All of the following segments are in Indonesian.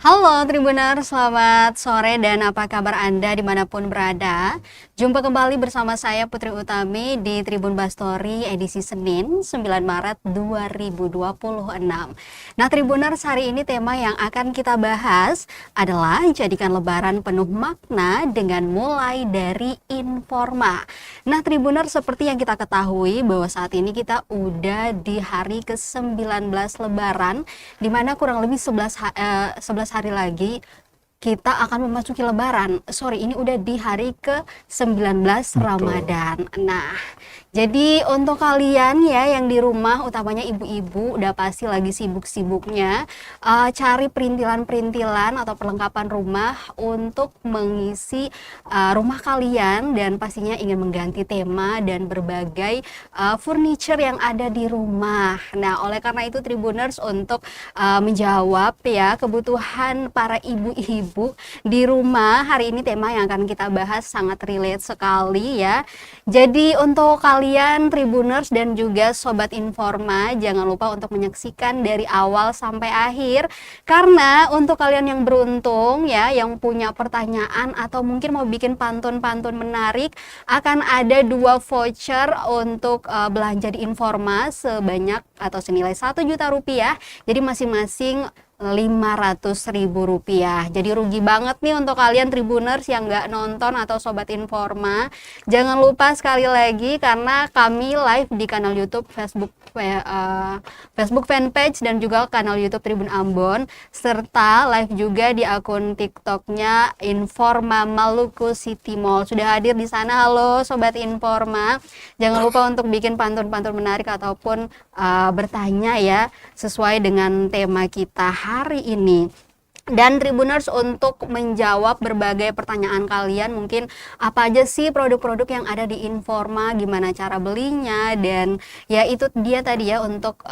Halo Tribuner, selamat sore dan apa kabar Anda dimanapun berada. Jumpa kembali bersama saya Putri Utami di Tribun Bastory edisi Senin 9 Maret 2026. Nah Tribuners, hari ini tema yang akan kita bahas adalah jadikan lebaran penuh makna dengan mulai dari informa. Nah Tribuners, seperti yang kita ketahui bahwa saat ini kita udah di hari ke-19 lebaran, dimana kurang lebih 11 hari lagi kita akan memasuki lebaran. Ini udah di hari ke-19 Ramadan. Nah, jadi untuk kalian ya yang di rumah, utamanya ibu-ibu, udah pasti lagi sibuk-sibuknya cari perintilan-perintilan atau perlengkapan rumah untuk mengisi rumah kalian, dan pastinya ingin mengganti tema dan berbagai furniture yang ada di rumah. Nah, oleh karena itu Tribuners, untuk menjawab ya kebutuhan para ibu-ibu di rumah, hari ini tema yang akan kita bahas sangat relate sekali ya. Jadi untuk kalian Tribuners dan juga Sobat Informa, jangan lupa untuk menyaksikan dari awal sampai akhir, karena untuk kalian yang beruntung ya, yang punya pertanyaan atau mungkin mau bikin pantun-pantun menarik, akan ada 2 voucher untuk belanja di Informa sebanyak atau senilai Rp1.000.000. Jadi masing-masing Rp500.000. Jadi rugi banget nih untuk kalian Tribuners yang nggak nonton atau Sobat Informa. Jangan lupa sekali lagi, karena kami live di kanal YouTube, Facebook fanpage dan juga kanal YouTube Tribun Ambon, serta live juga di akun TikToknya Informa Maluku City Mall. Sudah hadir di sana. Halo Sobat Informa. Jangan lupa untuk bikin pantun-pantun menarik ataupun bertanya ya sesuai dengan tema kita hari ini. Dan Tribuners, untuk menjawab berbagai pertanyaan kalian, mungkin apa aja sih produk-produk yang ada di Informa, gimana cara belinya, dan ya itu dia tadi ya untuk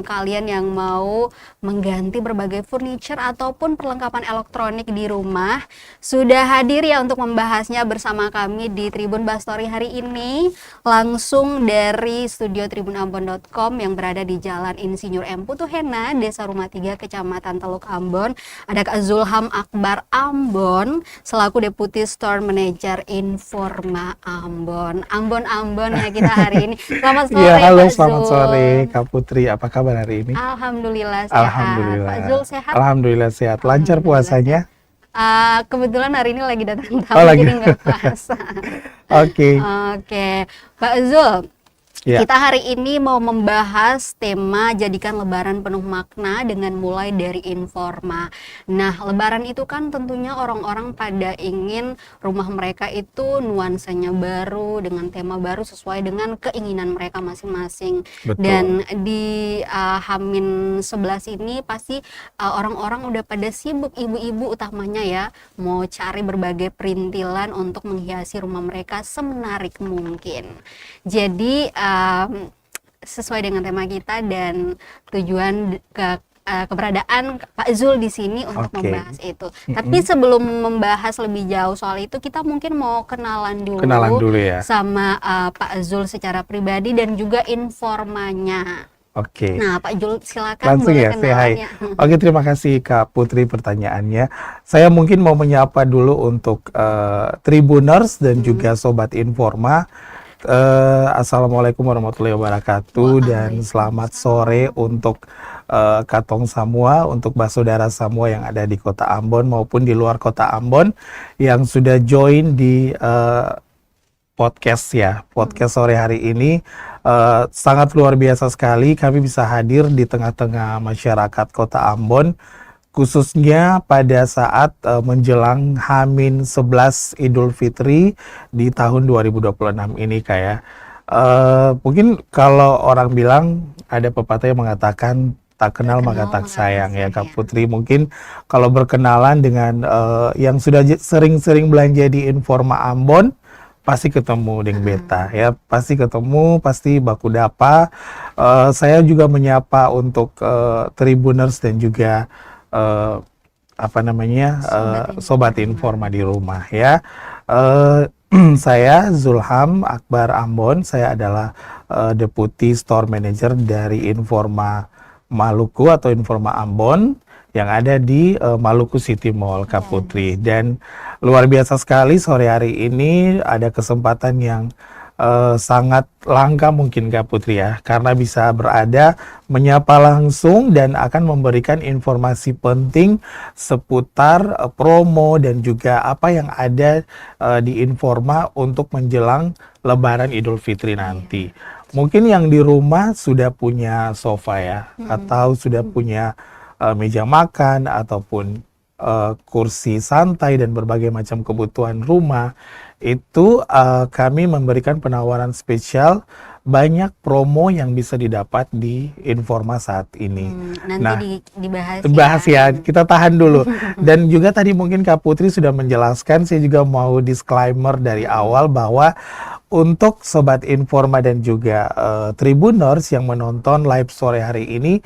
kalian yang mau mengganti berbagai furniture ataupun perlengkapan elektronik di rumah. Sudah hadir ya untuk membahasnya bersama kami di Tribun Bastory hari ini, langsung dari studio tribunambon.com yang berada di Jalan Insinyur M. Putuhena, Desa Rumah 3, Kecamatan Teluk Ambon. Ada Kak Zulham Akbar Ambon selaku Deputi Store Manager Informa Ambon. Ambon ya kita hari ini. Selamat sore Ya, halo, Pak selamat Zul. sore Kak Putri. Apa kabar hari ini? Alhamdulillah sehat. Alhamdulillah. Pak Zul sehat? Alhamdulillah sehat. Lancar puasanya? Kebetulan hari ini lagi datang tamu, lagi. jadi nggak puasa. Oke. Oke, Pak Zul. Ya. Kita hari ini mau membahas tema jadikan lebaran penuh makna dengan mulai dari Informa. Nah, lebaran itu kan tentunya orang-orang pada ingin rumah mereka itu nuansanya baru, dengan tema baru sesuai dengan keinginan mereka masing-masing. Betul. Dan di H-11 ini pasti orang-orang udah pada sibuk, ibu-ibu utamanya ya, mau cari berbagai perintilan untuk menghiasi rumah mereka semenarik mungkin. Jadi sesuai dengan tema kita dan tujuan keberadaan Pak Zul di sini untuk membahas itu. Tapi sebelum membahas lebih jauh soal itu, kita mungkin mau kenalan dulu ya sama Pak Zul secara pribadi dan juga Informanya. Oke. Nah, Pak Zul silakan Langsung boleh ya, say hi. kenalannya. Oke, terima kasih Kak Putri pertanyaannya. Saya mungkin mau menyapa dulu untuk Tribuners dan juga Sobat Informa. Assalamualaikum warahmatullahi wabarakatuh, dan selamat sore untuk Katong semua, untuk saudara semua yang ada di Kota Ambon maupun di luar Kota Ambon yang sudah join di podcast sore hari ini. Sangat luar biasa sekali kami bisa hadir di tengah-tengah masyarakat Kota Ambon, khususnya pada saat menjelang H-11 Idul Fitri di tahun 2026 ini kayak mungkin kalau orang bilang, ada pepatah yang mengatakan tak kenal maka tak sayang ya Kak Putri. Mungkin kalau berkenalan dengan yang sudah sering-sering belanja di Informa Ambon, pasti ketemu dengan beta ya, pasti ketemu, pasti baku dapa. Saya juga menyapa untuk Tribuners dan juga Sobat Informa di rumah ya. Saya Zulham Akbar Ambon, saya adalah Deputi Store Manager dari Informa Maluku atau Informa Ambon yang ada di Maluku City Mall, Kak Putri. Dan luar biasa sekali sore hari ini ada kesempatan yang sangat langka mungkin Kak Putri ya, karena bisa berada menyapa langsung dan akan memberikan informasi penting seputar promo dan juga apa yang ada di Informa untuk menjelang Lebaran Idul Fitri nanti. Mungkin yang di rumah sudah punya sofa ya, atau sudah punya meja makan ataupun kursi santai dan berbagai macam kebutuhan rumah. Itu kami memberikan penawaran spesial, banyak promo yang bisa didapat di Informa saat ini. Nanti dibahas Bahas ya, kita tahan dulu. Dan juga tadi mungkin Kak Putri sudah menjelaskan, saya juga mau disclaimer dari awal bahwa untuk Sobat Informa dan juga Tribuners yang menonton live sore hari ini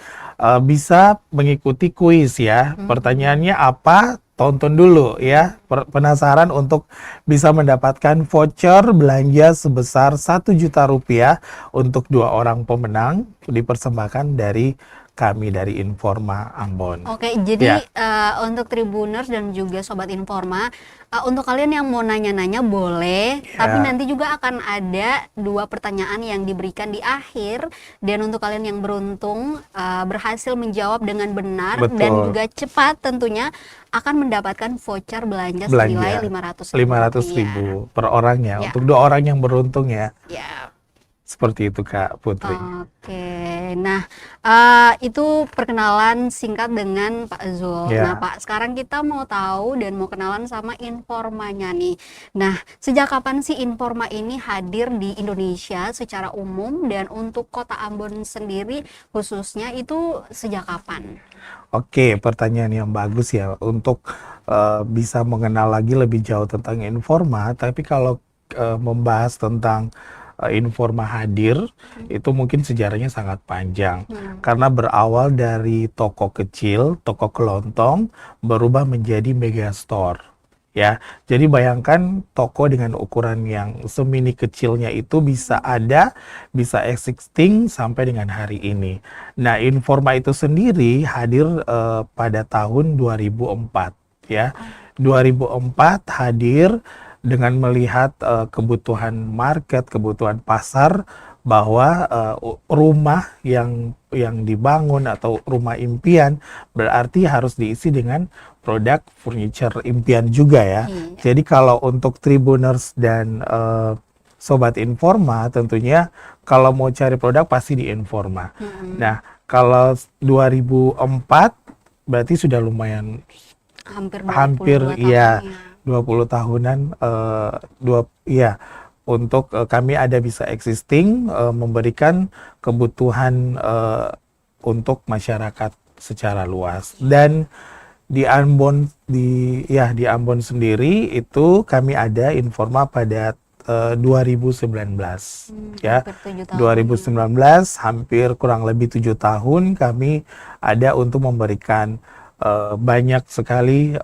bisa mengikuti kuis ya. Pertanyaannya apa? Tonton dulu ya. Penasaran untuk bisa mendapatkan voucher belanja sebesar 1 juta rupiah untuk 2 orang pemenang dipersembahkan dari kami dari Informa Ambon. Oke, jadi untuk Tribuners dan juga Sobat Informa, untuk kalian yang mau nanya-nanya boleh, tapi nanti juga akan ada 2 pertanyaan yang diberikan di akhir, dan untuk kalian yang beruntung berhasil menjawab dengan benar dan juga cepat tentunya akan mendapatkan voucher belanja senilai 500.000 per orang ya, untuk 2 orang yang beruntung ya. Seperti itu Kak Putri. Oke, nah itu perkenalan singkat dengan Pak Zul. Nah Pak, sekarang kita mau tahu dan mau kenalan sama Informanya nih. Nah, sejak kapan sih Informa ini hadir di Indonesia secara umum, dan untuk Kota Ambon sendiri khususnya itu sejak kapan? Oke, pertanyaan yang bagus ya untuk bisa mengenal lagi lebih jauh tentang Informa. Tapi kalau membahas tentang Informa hadir, itu mungkin sejarahnya sangat panjang. Karena berawal dari toko kecil, toko kelontong, berubah menjadi megastore. Ya, jadi bayangkan toko dengan ukuran yang semini kecilnya itu bisa existing sampai dengan hari ini. Nah, Informa itu sendiri hadir pada tahun 2004 ya. 2004 hadir dengan melihat kebutuhan market, kebutuhan pasar, bahwa rumah yang dibangun atau rumah impian berarti harus diisi dengan produk furniture impian juga ya. Jadi kalau untuk Tribuners dan Sobat Informa, tentunya kalau mau cari produk pasti di Informa. Nah, kalau 2004 berarti sudah lumayan hampir 20 tahunan untuk kami ada bisa existing, memberikan kebutuhan untuk masyarakat secara luas. Dan di Ambon di Ambon sendiri itu kami ada Informa pada 2019 ya. 2019 hampir kurang lebih 7 tahun kami ada untuk memberikan banyak sekali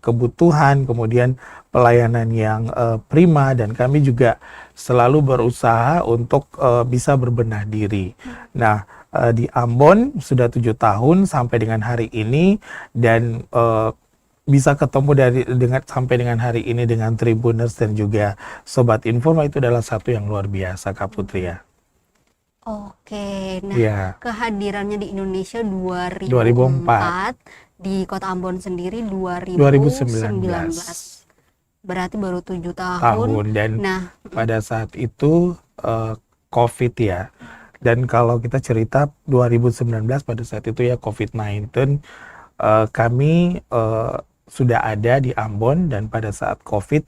kebutuhan, kemudian pelayanan yang prima, dan kami juga selalu berusaha untuk bisa berbenah diri. Nah, di Ambon sudah 7 tahun sampai dengan hari ini, dan bisa ketemu sampai dengan hari ini dengan Tribuners dan juga Sobat Informa itu adalah satu yang luar biasa Kak Putri ya. Oke, nah kehadirannya di Indonesia 2004, di Kota Ambon sendiri 2019. Berarti baru 7 tahun. Dan pada saat itu COVID ya. Dan kalau kita cerita 2019 pada saat itu ya COVID-19, kami sudah ada di Ambon, dan pada saat COVID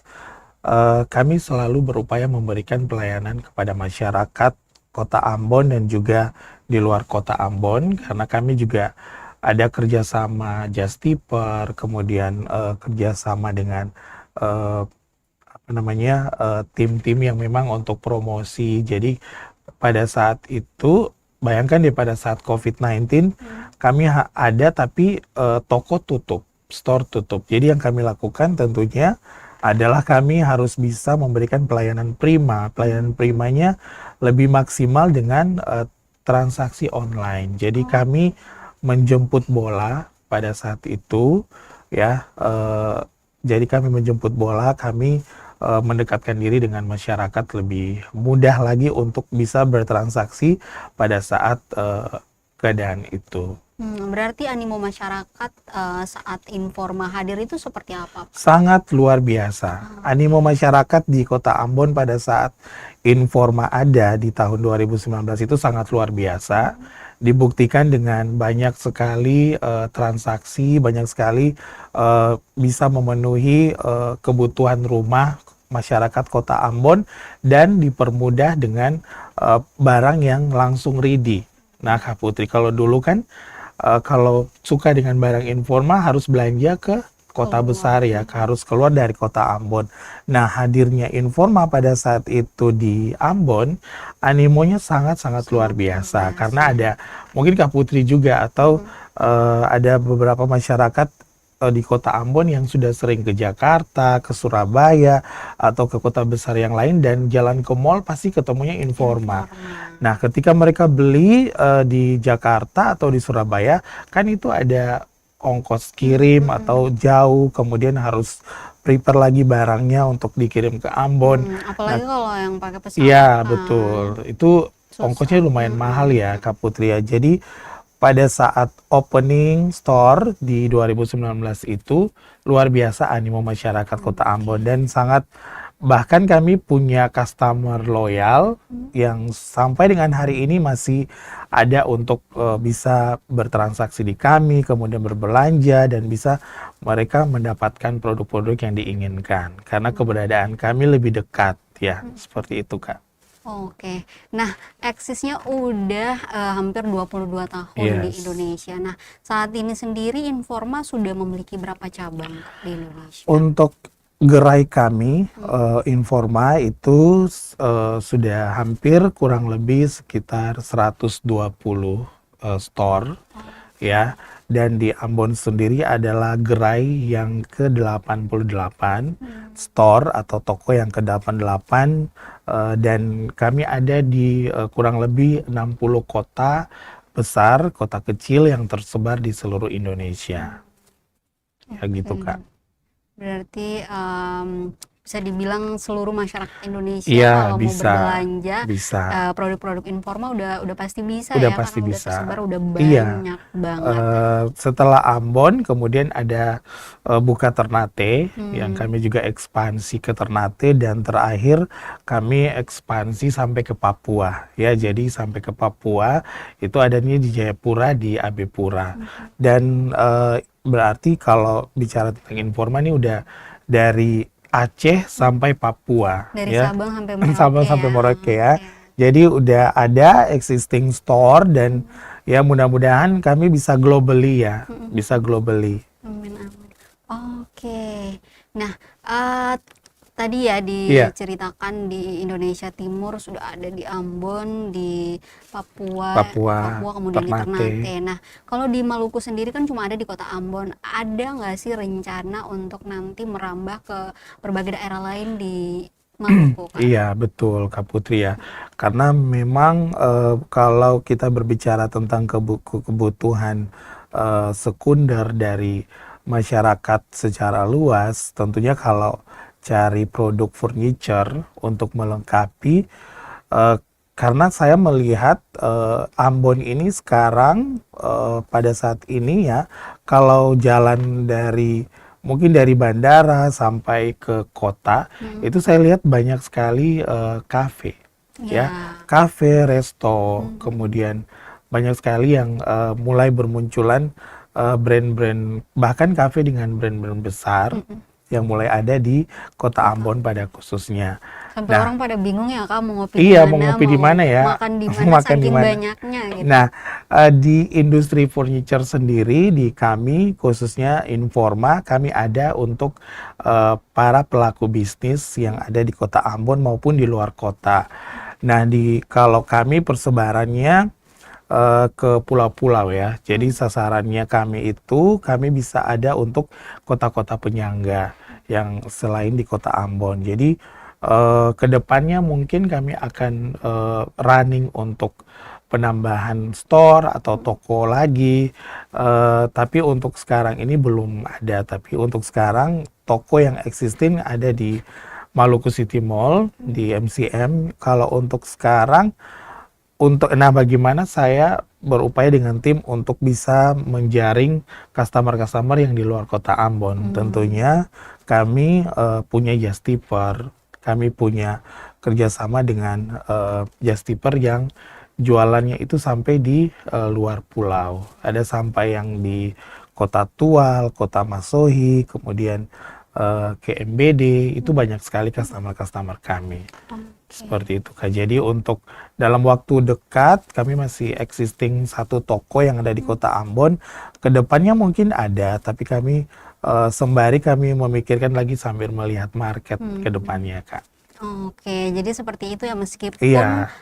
kami selalu berupaya memberikan pelayanan kepada masyarakat Kota Ambon dan juga di luar Kota Ambon, karena kami juga ada kerjasama Justiper, kemudian kerjasama dengan tim-tim yang memang untuk promosi. Jadi pada saat itu, bayangkan pada saat COVID-19 kami ada tapi toko tutup, store tutup. Jadi yang kami lakukan tentunya adalah kami harus bisa memberikan pelayanan prima. Pelayanan primanya lebih maksimal dengan transaksi online. Jadi kami menjemput bola pada saat itu ya. Jadi kami menjemput bola, kami mendekatkan diri dengan masyarakat lebih mudah lagi untuk bisa bertransaksi pada saat keadaan itu. Berarti animo masyarakat saat Informa hadir itu seperti apa, Pak? Sangat luar biasa. Animo masyarakat di Kota Ambon pada saat Informa ada di tahun 2019 itu sangat luar biasa. Dibuktikan dengan banyak sekali transaksi, banyak sekali bisa memenuhi kebutuhan rumah masyarakat Kota Ambon dan dipermudah dengan barang yang langsung ready. Nah, Kak Putri, kalau dulu kan kalau suka dengan barang Informa harus belanja ke kota besar ya, harus keluar dari Kota Ambon. Nah, hadirnya Informa pada saat itu di Ambon, animonya sangat-sangat luar biasa. Karena ada mungkin Kak Putri juga atau ada beberapa masyarakat di Kota Ambon yang sudah sering ke Jakarta, ke Surabaya, atau ke kota besar yang lain dan jalan ke mall pasti ketemunya Informa. Nah, ketika mereka beli di Jakarta atau di Surabaya, kan itu ada ongkos kirim atau jauh, kemudian harus prepare lagi barangnya untuk dikirim ke Ambon. Apalagi kalau yang pakai pesawat. Iya, kan. betul. Itu ongkosnya lumayan mahal ya, Kak Putri ya. Jadi pada saat opening store di 2019 itu luar biasa animo masyarakat Kota Ambon dan sangat, bahkan kami punya customer loyal yang sampai dengan hari ini masih ada untuk bisa bertransaksi di kami, kemudian berbelanja dan bisa mereka mendapatkan produk-produk yang diinginkan karena keberadaan kami lebih dekat ya, seperti itu Kak. Oke, nah eksisnya udah hampir 22 tahun di Yes. Indonesia. Nah, saat ini sendiri Informa sudah memiliki berapa cabang di Indonesia? Untuk gerai kami, Informa itu sudah hampir kurang lebih sekitar 120 store ya. Dan di Ambon sendiri adalah gerai yang ke-88, store atau toko yang ke-88, dan kami ada di kurang lebih 60 kota besar, kota kecil yang tersebar di seluruh Indonesia. Ya gitu Kak. Berarti bisa dibilang seluruh masyarakat Indonesia Iya, kalau mau bisa. berbelanja Bisa. produk-produk Informa udah pasti bisa Udah ya, pasti karena udah bisa. tersebar udah Iya. banyak banget. Setelah Ambon, kemudian ada Buka Ternate, yang kami juga ekspansi ke Ternate, dan terakhir kami ekspansi sampai ke Papua. Ya, jadi sampai ke Papua itu adanya di Jayapura, di Abepura. Dan berarti kalau bicara tentang Informa ini udah dari Aceh sampai Papua, Dari ya. Sabang sampai Merauke Sabang sampai ya. Merauke ya. Oke. Jadi udah ada existing store dan ya mudah-mudahan kami bisa globally ya, bisa globally. Amin, amin. Oke. Nah, tadi ya Iya. diceritakan di Indonesia Timur sudah ada di Ambon, di Papua, Papua, kemudian di Ternate. Ternate. Nah, kalau di Maluku sendiri kan cuma ada di Kota Ambon. Ada nggak sih rencana untuk nanti merambah ke berbagai daerah lain di Maluku, Kak? Iya betul Kak Putri ya, karena memang kalau kita berbicara tentang kebutuhan sekunder dari masyarakat secara luas, tentunya kalau cari produk furniture untuk melengkapi, karena saya melihat Ambon ini sekarang pada saat ini ya, kalau jalan mungkin dari bandara sampai ke kota, itu saya lihat banyak sekali kafe, ya, kafe, resto, kemudian banyak sekali yang mulai bermunculan brand-brand, bahkan kafe dengan brand-brand besar yang mulai ada di Kota Ambon pada khususnya. Sampai orang pada bingung ya, Kak, mau ngopi Iya, di mau mana, ngopi di mana ya, makan di mana, makan di saking mana. banyaknya gitu. Nah, di industri furniture sendiri, di kami khususnya Informa, kami ada untuk para pelaku bisnis yang ada di Kota Ambon maupun di luar kota. Nah, kalau kami persebarannya ke pulau-pulau ya. Jadi sasarannya kami bisa ada untuk kota-kota penyangga yang selain di Kota Ambon. Jadi kedepannya mungkin kami akan running untuk penambahan store atau toko lagi. Tapi untuk sekarang ini belum ada. Tapi untuk sekarang toko yang existing ada di Maluku City Mall di MCM. Kalau untuk sekarang nah bagaimana saya berupaya dengan tim untuk bisa menjaring customer-customer yang di luar kota Ambon. Tentunya kami punya Justiper, kami punya kerjasama dengan Justiper yang jualannya itu sampai di luar pulau. Ada sampai yang di Kota Tual, Kota Masohi, kemudian ke MBD, itu banyak sekali customer-customer kami. Seperti itu Kak. Jadi untuk dalam waktu dekat kami masih existing satu toko yang ada di Kota Ambon. Kedepannya mungkin ada, tapi kami sembari kami memikirkan lagi sambil melihat market ke depannya Kak. Oke, jadi seperti itu ya, meskipun Iya.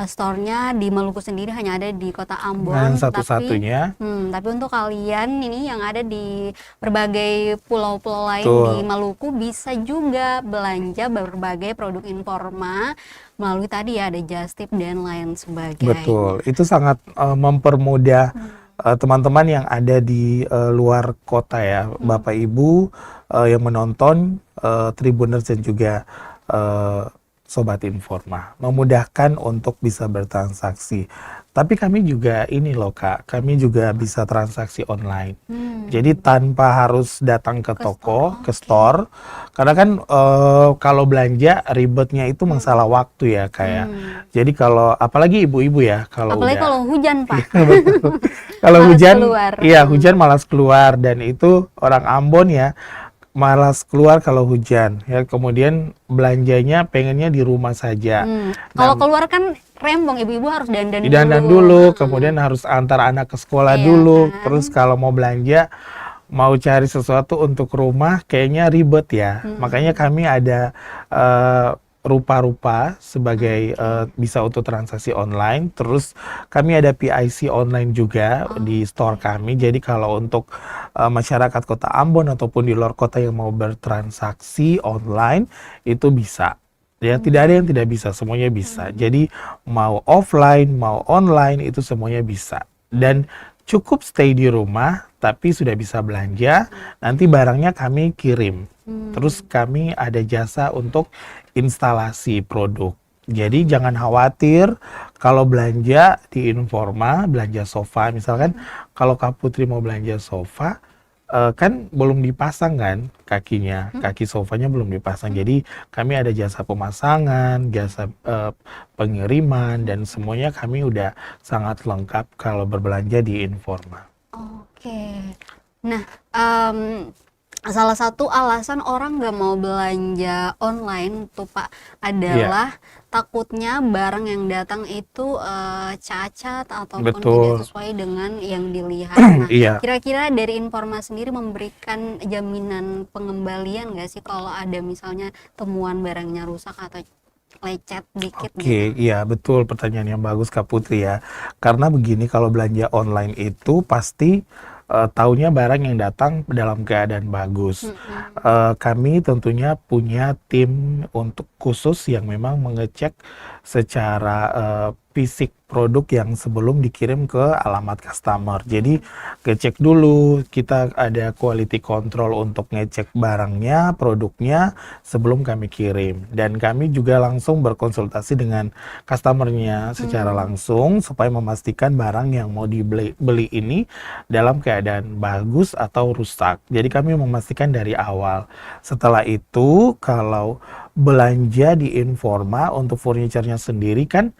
store-nya di Maluku sendiri hanya ada di Kota Ambon, Dan satu-satunya. tapi untuk kalian ini yang ada di berbagai pulau-pulau lain Betul. di Maluku bisa juga belanja berbagai produk informa melalui tadi ya ada Justip dan lain sebagainya. Betul, itu sangat mempermudah teman-teman yang ada di luar kota ya, Bapak Ibu yang menonton Tribuners dan juga Sobat Informa, memudahkan untuk bisa bertransaksi. Tapi kami juga ini loh Kak, kami juga bisa transaksi online. Jadi tanpa harus datang ke toko, ke store. Karena kan kalau belanja ribetnya itu masalah waktu ya Kak ya. Jadi kalau apalagi ibu-ibu ya, Apalagi kalau hujan Pak. Betul. Kalau Malas hujan, keluar. iya hujan malas keluar, dan itu orang Ambon ya malas keluar kalau hujan ya. Kemudian belanjanya pengennya di rumah saja. Kalau keluar kan rempong, ibu-ibu harus dandan Dandan dulu, kemudian harus antar anak ke sekolah Iya dulu. kan? Terus kalau mau belanja, mau cari sesuatu untuk rumah kayaknya ribet ya. Makanya kami ada rupa-rupa sebagai bisa untuk transaksi online. Terus kami ada PIC online juga di store kami. Jadi kalau untuk masyarakat Kota Ambon ataupun di luar kota yang mau bertransaksi online itu bisa. Ya, tidak ada yang tidak bisa, semuanya bisa. Jadi mau offline, mau online itu semuanya bisa. Dan cukup stay di rumah tapi sudah bisa belanja. Nanti barangnya kami kirim. Terus kami ada jasa untuk instalasi produk. Jadi jangan khawatir kalau belanja di Informa, belanja sofa. Misalkan kalau Kak Putri mau belanja sofa, kan belum dipasang kan kakinya, kaki sofanya belum dipasang. Jadi kami ada jasa pemasangan, jasa pengiriman, dan semuanya kami udah sangat lengkap kalau berbelanja di Informa. Oke. Nah, salah satu alasan orang nggak mau belanja online tuh Pak adalah takutnya barang yang datang itu cacat ataupun Betul. tidak sesuai dengan yang dilihat. Nah, Iya. kira-kira dari Informa sendiri memberikan jaminan pengembalian nggak sih kalau ada misalnya temuan barangnya rusak atau lecet dikit gitu? Oke, iya betul, pertanyaan yang bagus Kak Putri ya. Karena begini, kalau belanja online itu pasti taunya barang yang datang dalam keadaan bagus. Kami tentunya punya tim untuk khusus yang memang mengecek secara fisik produk yang sebelum dikirim ke alamat customer. Jadi ngecek dulu, kita ada quality control untuk ngecek barangnya, produknya sebelum kami kirim. Dan kami juga langsung berkonsultasi dengan customernya secara langsung supaya memastikan barang yang mau dibeli ini dalam keadaan bagus atau rusak. Jadi kami memastikan dari awal. Setelah itu kalau belanja di Informa untuk furniturnya sendiri kan,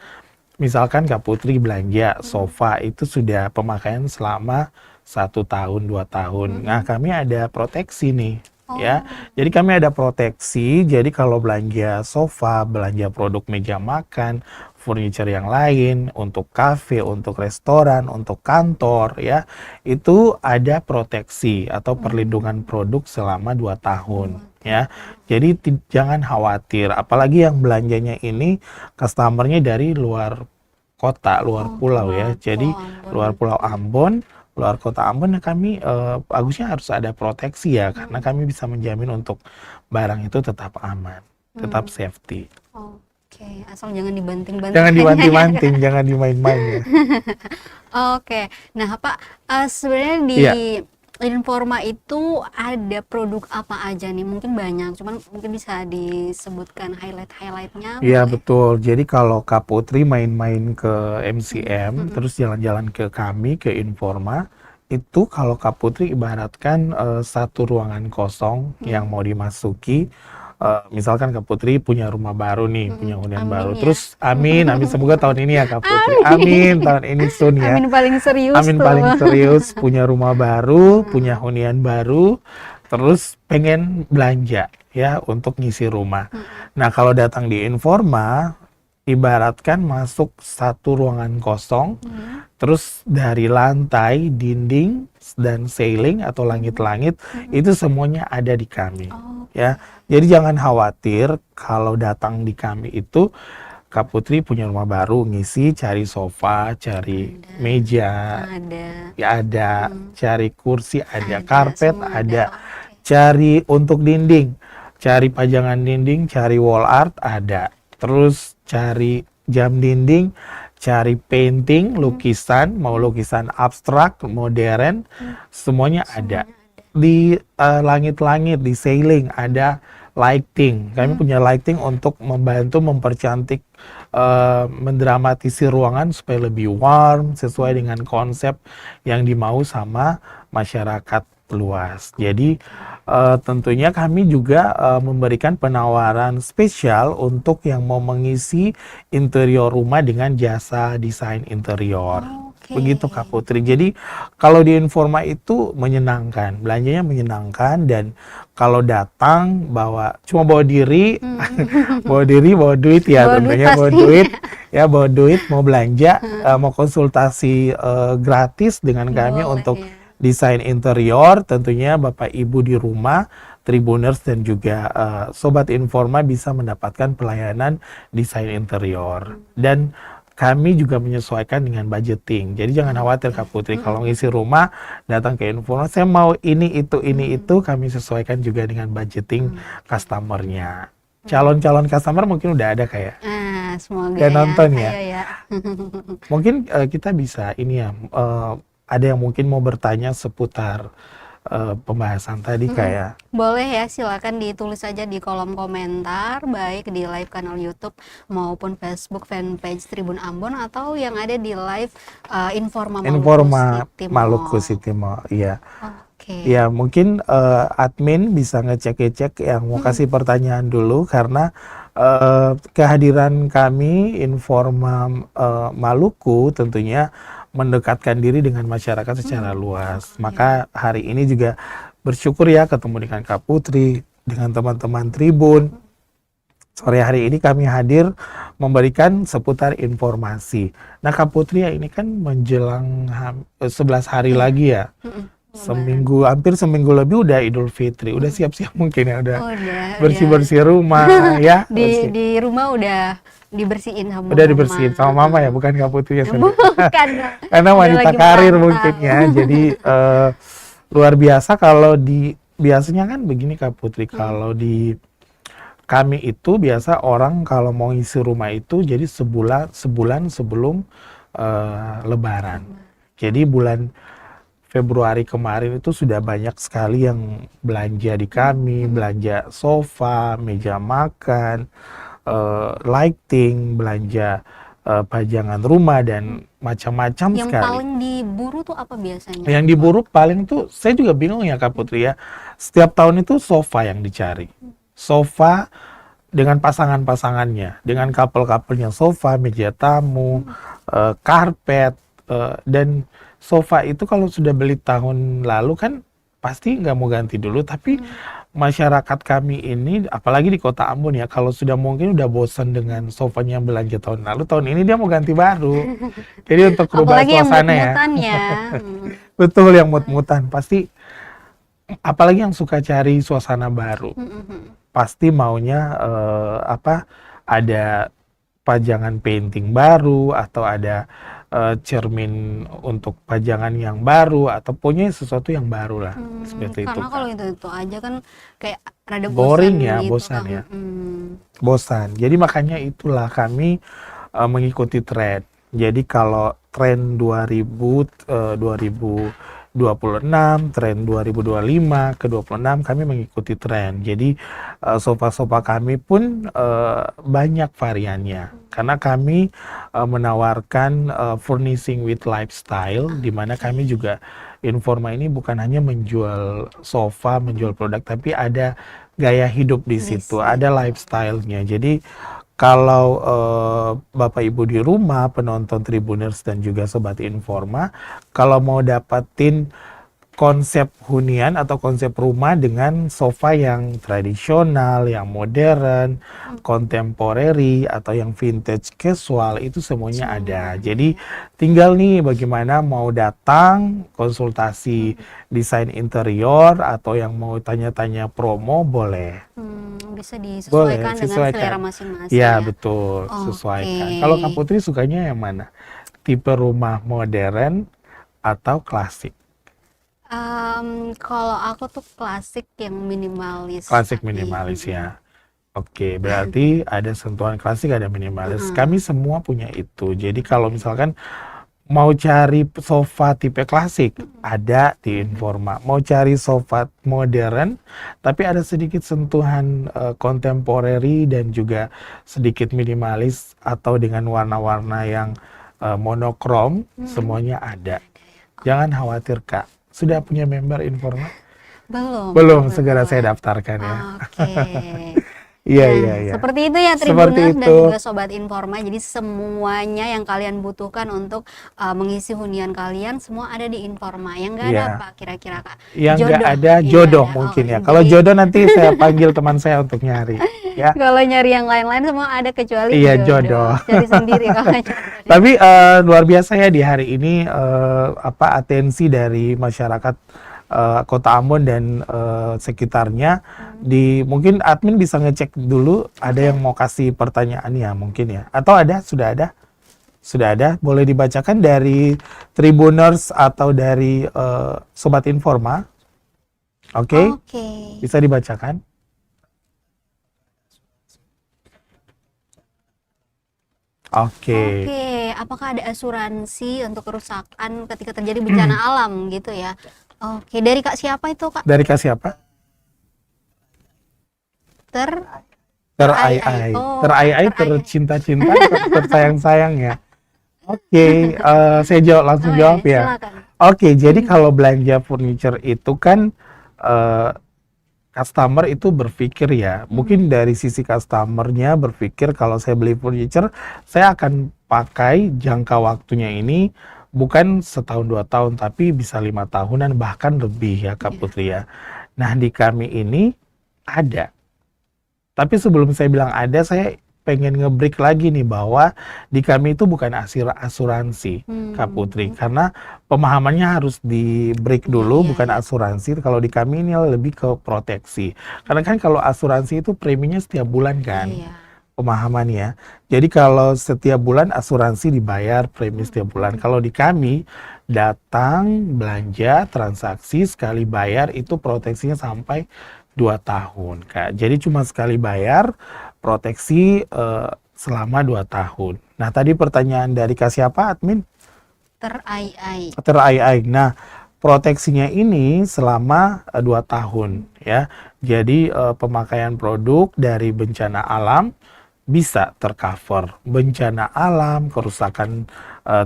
misalkan Kak Putri belanja sofa itu sudah pemakaian selama 1 tahun, 2 tahun. Nah, kami ada proteksi nih. Ya, jadi kami ada proteksi. Jadi kalau belanja sofa, belanja produk meja makan, furniture yang lain, untuk kafe, untuk restoran, untuk kantor, ya, itu ada proteksi atau perlindungan produk selama 2 tahun. Ya, jadi jangan khawatir. Apalagi yang belanjanya ini customernya dari luar kota, luar pulau ya. Jadi luar pulau Ambon, luar kota Ambon, kami bagusnya harus ada proteksi ya, karena kami bisa menjamin untuk barang itu tetap aman, tetap safety. Oke, asal jangan dibanting-banting. Jangan dibanting-banting, jangan dimain-main ya. Oke, nah Pak, sebenarnya di Iya. Informa itu ada produk apa aja nih? Mungkin banyak, cuman mungkin bisa disebutkan highlight-highlightnya Iya boleh? betul. Jadi kalau Kak Putri main-main ke MCM, Mm-mm. terus jalan-jalan ke kami, ke Informa, itu kalau Kak Putri ibaratkan satu ruangan kosong yang mau dimasuki. Misalkan Kak Putri punya rumah baru nih, punya hunian Amin baru. ya. Terus amin, amin semoga tahun ini ya Kak Putri. Amin, Amin. tahun ini soon ya. Amin paling serius Amin tuh. paling serius, punya rumah baru, punya hunian baru, terus pengen belanja ya untuk ngisi rumah. Nah, kalau datang di Informa, ibaratkan masuk satu ruangan kosong, terus dari lantai, dinding, dan ceiling atau langit-langit, itu semuanya ada di kami. Oke. Ya, jadi jangan khawatir kalau datang di kami itu Kak Putri punya rumah baru, ngisi, cari sofa, cari meja, Ada. ya ada, cari kursi ada, Ada, karpet semua ada. ada, Oke. cari untuk dinding, cari pajangan dinding, cari wall art ada, terus cari jam dinding, cari painting, lukisan, mau lukisan abstrak, modern, semuanya ada. Di langit-langit, di ceiling ada lighting. Kami punya lighting untuk membantu mempercantik, mendramatisir ruangan supaya lebih warm sesuai dengan konsep yang dimau sama masyarakat luas. Jadi tentunya kami juga memberikan penawaran spesial untuk yang mau mengisi interior rumah dengan jasa desain interior. Oke. Begitu Kak Putri. Jadi kalau di Informa itu menyenangkan, belanjanya menyenangkan, dan kalau datang cuma bawa diri, bawa diri, bawa duit ya Bawa duit tentunya, bawa pastinya. duit, ya bawa duit, mau belanja, mau konsultasi gratis dengan kami Boleh untuk ya. desain interior, tentunya Bapak Ibu di rumah, Tribuners dan juga Sobat Informa bisa mendapatkan pelayanan desain interior. Dan kami juga menyesuaikan dengan budgeting. Jadi jangan khawatir Kak Putri, kalau ngisi rumah datang ke Informa, saya mau ini itu, kami sesuaikan juga dengan budgeting customernya. Calon-calon customer mungkin udah ada kayak Semoga udah ya. nonton ya. Ayo ya. Mungkin kita bisa ini ya, ada yang mungkin mau bertanya seputar pembahasan tadi kayak Boleh ya, silakan ditulis saja di kolom komentar, baik di live kanal YouTube maupun Facebook fanpage Tribun Ambon, atau yang ada di live Informa Maluku Informa City Maluku Mall. City Mall. Iya. Oke. Ya, mungkin admin bisa ngecek-ngecek yang mau kasih pertanyaan dulu, karena kehadiran kami Informa Maluku tentunya mendekatkan diri dengan masyarakat secara luas. Maka hari ini juga bersyukur ya ketemu dengan Kak Putri, dengan teman-teman Tribun. Sore hari ini kami hadir memberikan seputar informasi. Nah Kak Putri ya, ini kan menjelang 11 hari lagi ya. Seminggu, hampir seminggu lebih udah Idul Fitri. Udah siap-siap mungkin ya, udah Udah. bersih-bersih rumah ya. Di rumah udah dibersihin sama Udah mama. dibersihin sama mama ya, bukan Kak Putri ya sendiri. Bukan. Karena Udah wanita lagi karir merantau. mungkin ya. Jadi luar biasa kalau biasanya kan begini Kak Putri, kalau di kami itu biasa orang kalau mau ngisi rumah itu jadi sebulan sebelum Lebaran. Jadi bulan Februari kemarin itu sudah banyak sekali yang belanja di kami, belanja sofa, meja makan, lighting, belanja pajangan rumah dan macam-macam Yang sekali. paling diburu tuh apa biasanya? Yang diburu paling tuh, saya juga bingung ya Kak Putri ya. Setiap tahun itu sofa yang dicari. Sofa dengan pasangan-pasangannya, dengan couple-couplenya, sofa, meja tamu, karpet, dan sofa itu kalau sudah beli tahun lalu kan pasti nggak mau ganti dulu, tapi masyarakat kami ini, apalagi di Kota Ambon ya, kalau sudah mungkin udah bosan dengan sofanya yang belanja tahun lalu, tahun ini dia mau ganti baru. Jadi untuk rubah Apalagi yang suasana ya. mut-mutan ya. Betul, yang mut-mutan. Pasti, apalagi yang suka cari suasana baru. Pasti maunya ada pajangan painting baru, atau ada cermin untuk pajangan yang baru, atau punya sesuatu yang baru lah. Seperti itu Karena Kak. kalau itu aja kan kayak rada boring bosan ya, gitu bosan Kang. ya, bosan. Jadi makanya itulah kami mengikuti tren. Jadi kalau tren 2026, tren 2025 ke 26 kami mengikuti tren. Jadi sofa-sofa kami pun banyak variannya. Karena kami menawarkan furnishing with lifestyle, di mana kami Oke. juga Informa ini bukan hanya menjual sofa, menjual produk, tapi ada gaya hidup di Di situ, situ. ada lifestyle-nya. Jadi kalau Bapak Ibu di rumah, penonton Tribuners dan juga Sobat Informa, kalau mau dapatin konsep hunian atau konsep rumah dengan sofa yang tradisional, yang modern, contemporary atau yang vintage casual, itu semuanya ada. Semuanya Jadi ya. tinggal nih bagaimana mau datang konsultasi desain interior atau yang mau tanya-tanya promo boleh. Bisa Boleh, disesuaikan dengan selera sesuaikan. masing-masing Ya, ya. betul, Oke. sesuaikan. Kalau Kak Putri sukanya yang mana? Tipe rumah modern atau klasik? Kalau aku tuh klasik yang minimalis Klasik tapi minimalis ya. Oke, berarti ada sentuhan klasik, ada minimalis. heeh. Kami semua punya itu. Jadi kalau misalkan mau cari sofa tipe klasik, ada di Informa. Mau cari sofa modern, tapi ada sedikit sentuhan contemporary dan juga sedikit minimalis atau dengan warna-warna yang monokrom, semuanya ada. Jangan khawatir Kak, sudah punya member Informa? Belum Belum, segera kebetulan. saya daftarkan ya. Oke. Iya, iya, Nah, iya. seperti itu ya Seperti Tribuners dan itu. juga Sobat Informa. Jadi semuanya yang kalian butuhkan untuk mengisi hunian kalian semua ada di Informa. Yang nggak ada Iya. apa kira-kira Kak? Yang nggak Jodoh. ada Yang nggak jodoh ada. mungkin ya. Kalau Jadi jodoh nanti saya panggil teman saya untuk nyari. Ya, kalau nyari yang lain-lain semua ada kecuali iya jodoh. jodoh. Cari sendiri kalau jodoh. Tapi luar biasa ya di hari ini atensi dari masyarakat Kota Ambon dan sekitarnya. Mungkin admin bisa ngecek dulu ada Oke. yang mau kasih pertanyaan ya mungkin ya. Atau sudah ada? Sudah ada, boleh dibacakan dari Tribuners atau dari Sobat Informa. Oke, Oke. bisa dibacakan. Oke. Oke, apakah ada asuransi untuk kerusakan ketika terjadi bencana alam gitu ya? Oke, dari Kak siapa itu Kak? Dari Kak siapa? Ter Terai-ai. Oh, Terai-ai, Terai. tercinta-cinta, tersayang-sayang ya. Oke, saya langsung Oh ya, jawab ya. silakan. Oke, jadi kalau belanja furniture itu kan eh, customer itu berpikir ya, mungkin dari sisi customernya berpikir kalau saya beli furniture, saya akan pakai jangka waktunya ini bukan setahun 2 tahun, tapi bisa 5 tahunan bahkan lebih ya Kak Iya. Putri ya. Nah di kami ini ada, tapi sebelum saya bilang ada, saya pengen nge-break lagi nih bahwa di kami itu bukan asuransi Kak Putri, karena pemahamannya harus di-break Iya, dulu, iya, bukan iya. asuransi. Kalau di kami ini lebih ke proteksi. Karena kan kalau asuransi itu preminya setiap bulan kan, Iya. pemahamannya. Jadi kalau setiap bulan asuransi dibayar premi setiap bulan. Kalau di kami datang, belanja, transaksi, sekali bayar itu proteksinya sampai 2 tahun, Kak. Jadi cuma sekali bayar, proteksi selama 2 tahun. Nah, tadi pertanyaan dari Kak siapa, admin? Terai-ai. Terai-ai. Nah, proteksinya ini selama 2 tahun ya. Jadi pemakaian produk dari bencana alam bisa tercover. Bencana alam, kerusakan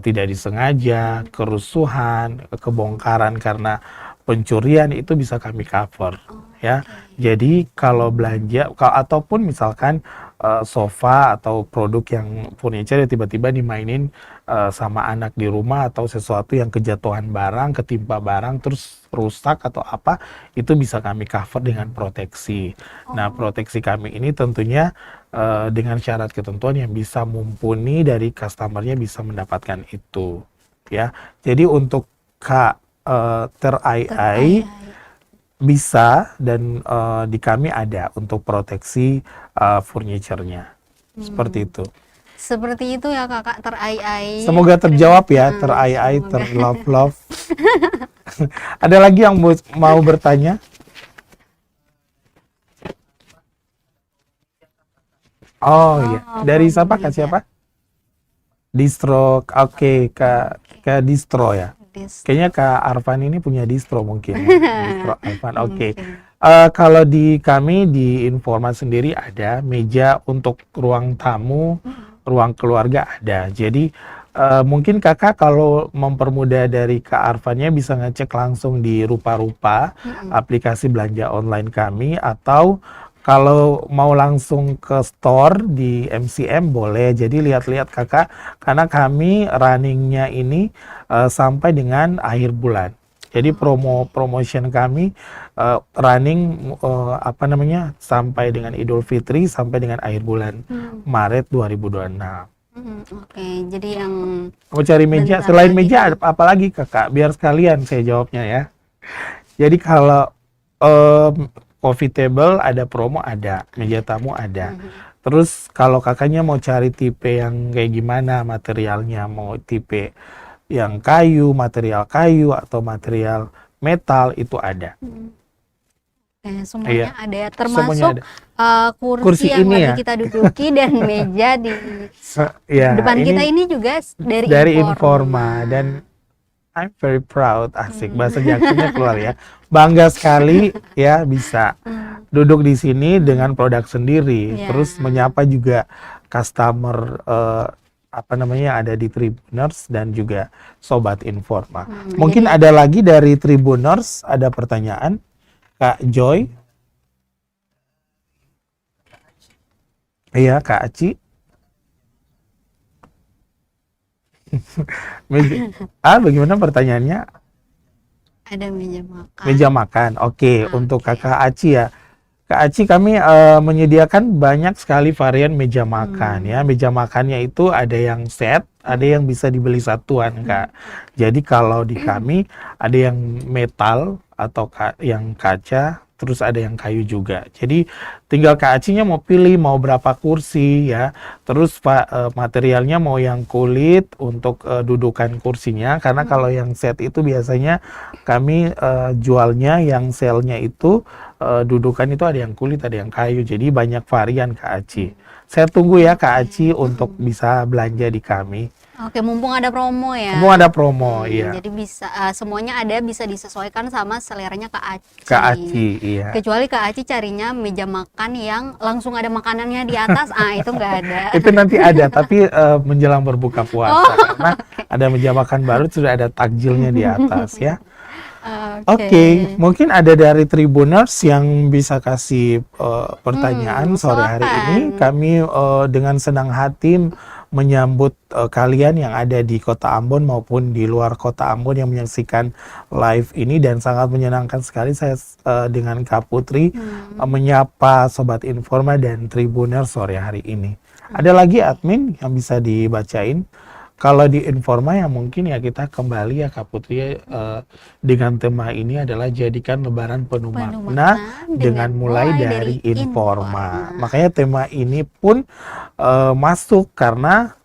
tidak disengaja, kerusuhan, kebongkaran karena pencurian itu bisa kami cover ya. Jadi kalau belanja ataupun misalkan sofa atau produk yang furniture ya tiba-tiba dimainin sama anak di rumah atau sesuatu yang kejatuhan barang, ketimpa barang terus rusak atau apa, itu bisa kami cover dengan proteksi. Nah, proteksi kami ini tentunya dengan syarat ketentuan yang bisa mumpuni dari customernya bisa mendapatkan itu ya. Jadi untuk Kak Terai-ai Terai-ai. bisa dan di kami ada untuk proteksi furniture-nya. Seperti itu. Seperti itu ya Kakak Terai-ai. Semoga terjawab ya, Hmm, Terai-ai, semoga. terlove-love. Ada lagi yang mau bertanya? Oh iya, dari promo siapa, Kak meja. siapa? Distro, oke, Kak Distro ya. Kayaknya Kak Arfan ini punya distro mungkin ya, Distro Arfan. Oke. Mungkin. Kalau di kami di Informa sendiri ada meja untuk ruang tamu, ruang keluarga ada. Jadi mungkin Kakak kalau mempermudah dari Kak Arfannya bisa ngecek langsung di Rupa-Rupa Mm-mm. aplikasi belanja online kami, atau kalau mau langsung ke store di MCM boleh. Jadi lihat-lihat Kakak, karena kami runningnya ini sampai dengan akhir bulan. Jadi promotion kami running apa namanya sampai dengan Idul Fitri sampai dengan akhir bulan Hmm. Maret 2026. Oke, jadi yang Mau cari meja, bentar selain lagi meja ya. ada apa lagi Kakak? Biar sekalian saya jawabnya ya. Jadi kalau em, coffee table ada promo, ada meja tamu ada. Mhm. Terus kalau kakaknya mau cari tipe yang kayak gimana materialnya, mau tipe yang kayu atau material metal itu ada. Mhm. Oke, semuanya Iya, ada ya, semuanya termasuk ada. kursi Kursi yang ini lagi ya, kita duduki dan meja di ya depan kita ini ini juga dari dari Informa. Informa dan I'm very proud, asik Hmm. bahasa Jaksanya keluar ya. Bangga sekali ya bisa Hmm. duduk di sini dengan produk sendiri, Ya. terus menyapa juga customer apa namanya ada di Tribuners dan juga Sobat Informa. Mungkin Jadi ada lagi dari Tribuners, ada pertanyaan, Kak Joy, iya Kak Aci, bagaimana pertanyaannya? ada meja makan. Meja makan, oke, untuk Oke. Kakak Aci ya. Kak Aci, kami menyediakan banyak sekali varian meja makan ya. Meja makannya itu ada yang set, ada yang bisa dibeli satuan, Kak. Jadi kalau di kami ada yang metal atau yang kaca, terus ada yang kayu juga. Jadi tinggal Kak Acinya mau pilih mau berapa kursi ya. Terus materialnya mau yang kulit untuk dudukan kursinya, karena kalau yang set itu biasanya kami jualnya yang selnya itu dudukan itu ada yang kulit, ada yang kayu. Jadi banyak varian Kak Aci. Saya tunggu ya Kak Aci untuk bisa belanja di kami. Oke, mumpung ada promo ya. Semua ada promo, iya. Jadi bisa semuanya ada, bisa disesuaikan sama seleranya Kak Aci. Kak Aci, iya. Kecuali Kak Aci carinya meja makan yang langsung ada makanannya di atas, itu nggak ada. Itu nanti ada, tapi menjelang berbuka puasa. Oh, Karena ada meja makan baru, sudah ada takjilnya di atas ya. Oke. Oke, mungkin ada dari Tribuners yang bisa kasih pertanyaan sore hari ini. silakan. Kami dengan senang hati menyambut kalian yang ada di Kota Ambon maupun di luar Kota Ambon yang menyaksikan live ini, dan sangat menyenangkan sekali saya dengan Kak Putri menyapa Sobat Informa dan Tribuners sore hari ini. Ada lagi admin yang bisa dibacain? Kalau di Informa ya mungkin ya kita kembali ya Kak Putri dengan tema ini adalah jadikan Lebaran penuh makna dengan mulai dari Informa. Makanya tema ini pun masuk karena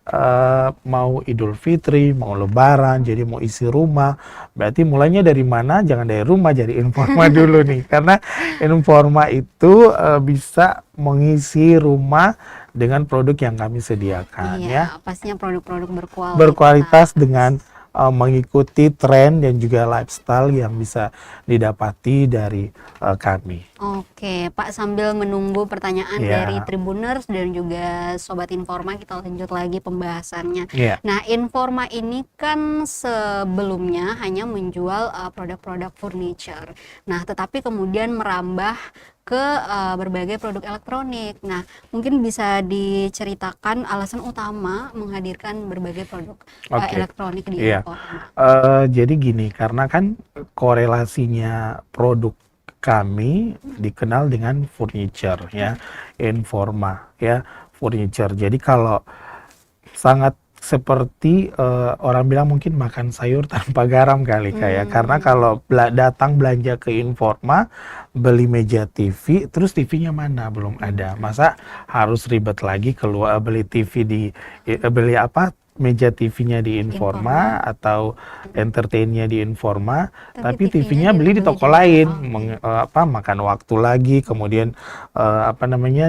mau Idul Fitri, mau Lebaran, jadi mau isi rumah. Berarti mulainya dari mana? Jangan dari rumah, jadi Informa dulu nih. Karena Informa itu bisa mengisi rumah dengan produk yang kami sediakan ya. Pastinya produk-produk berkualitas. Berkualitas dengan mengikuti tren dan juga lifestyle yang bisa didapati dari kami. Oke, Pak, sambil menunggu pertanyaan Ya. dari Tribuners dan juga Sobat Informa, kita lanjut lagi pembahasannya. Ya. Nah, Informa ini kan sebelumnya hanya menjual produk-produk furniture. Nah, tetapi kemudian merambah ke berbagai produk elektronik. Nah, mungkin bisa diceritakan alasan utama menghadirkan berbagai produk Oke. elektronik di Iya. Informa. Jadi gini, karena kan korelasinya produk kami dikenal dengan furniture ya, Informa ya, furniture. Jadi kalau sangat seperti orang bilang mungkin makan sayur tanpa garam kali kayak, karena kalau datang belanja ke Informa beli meja TV, terus TV-nya mana belum ada, masa harus ribet lagi keluar beli TV beli apa meja TV-nya di Informa. Informa atau entertain-nya di Informa, tapi TV-nya TV-nya beli di dibeli toko di lain, oke. makan waktu lagi. Kemudian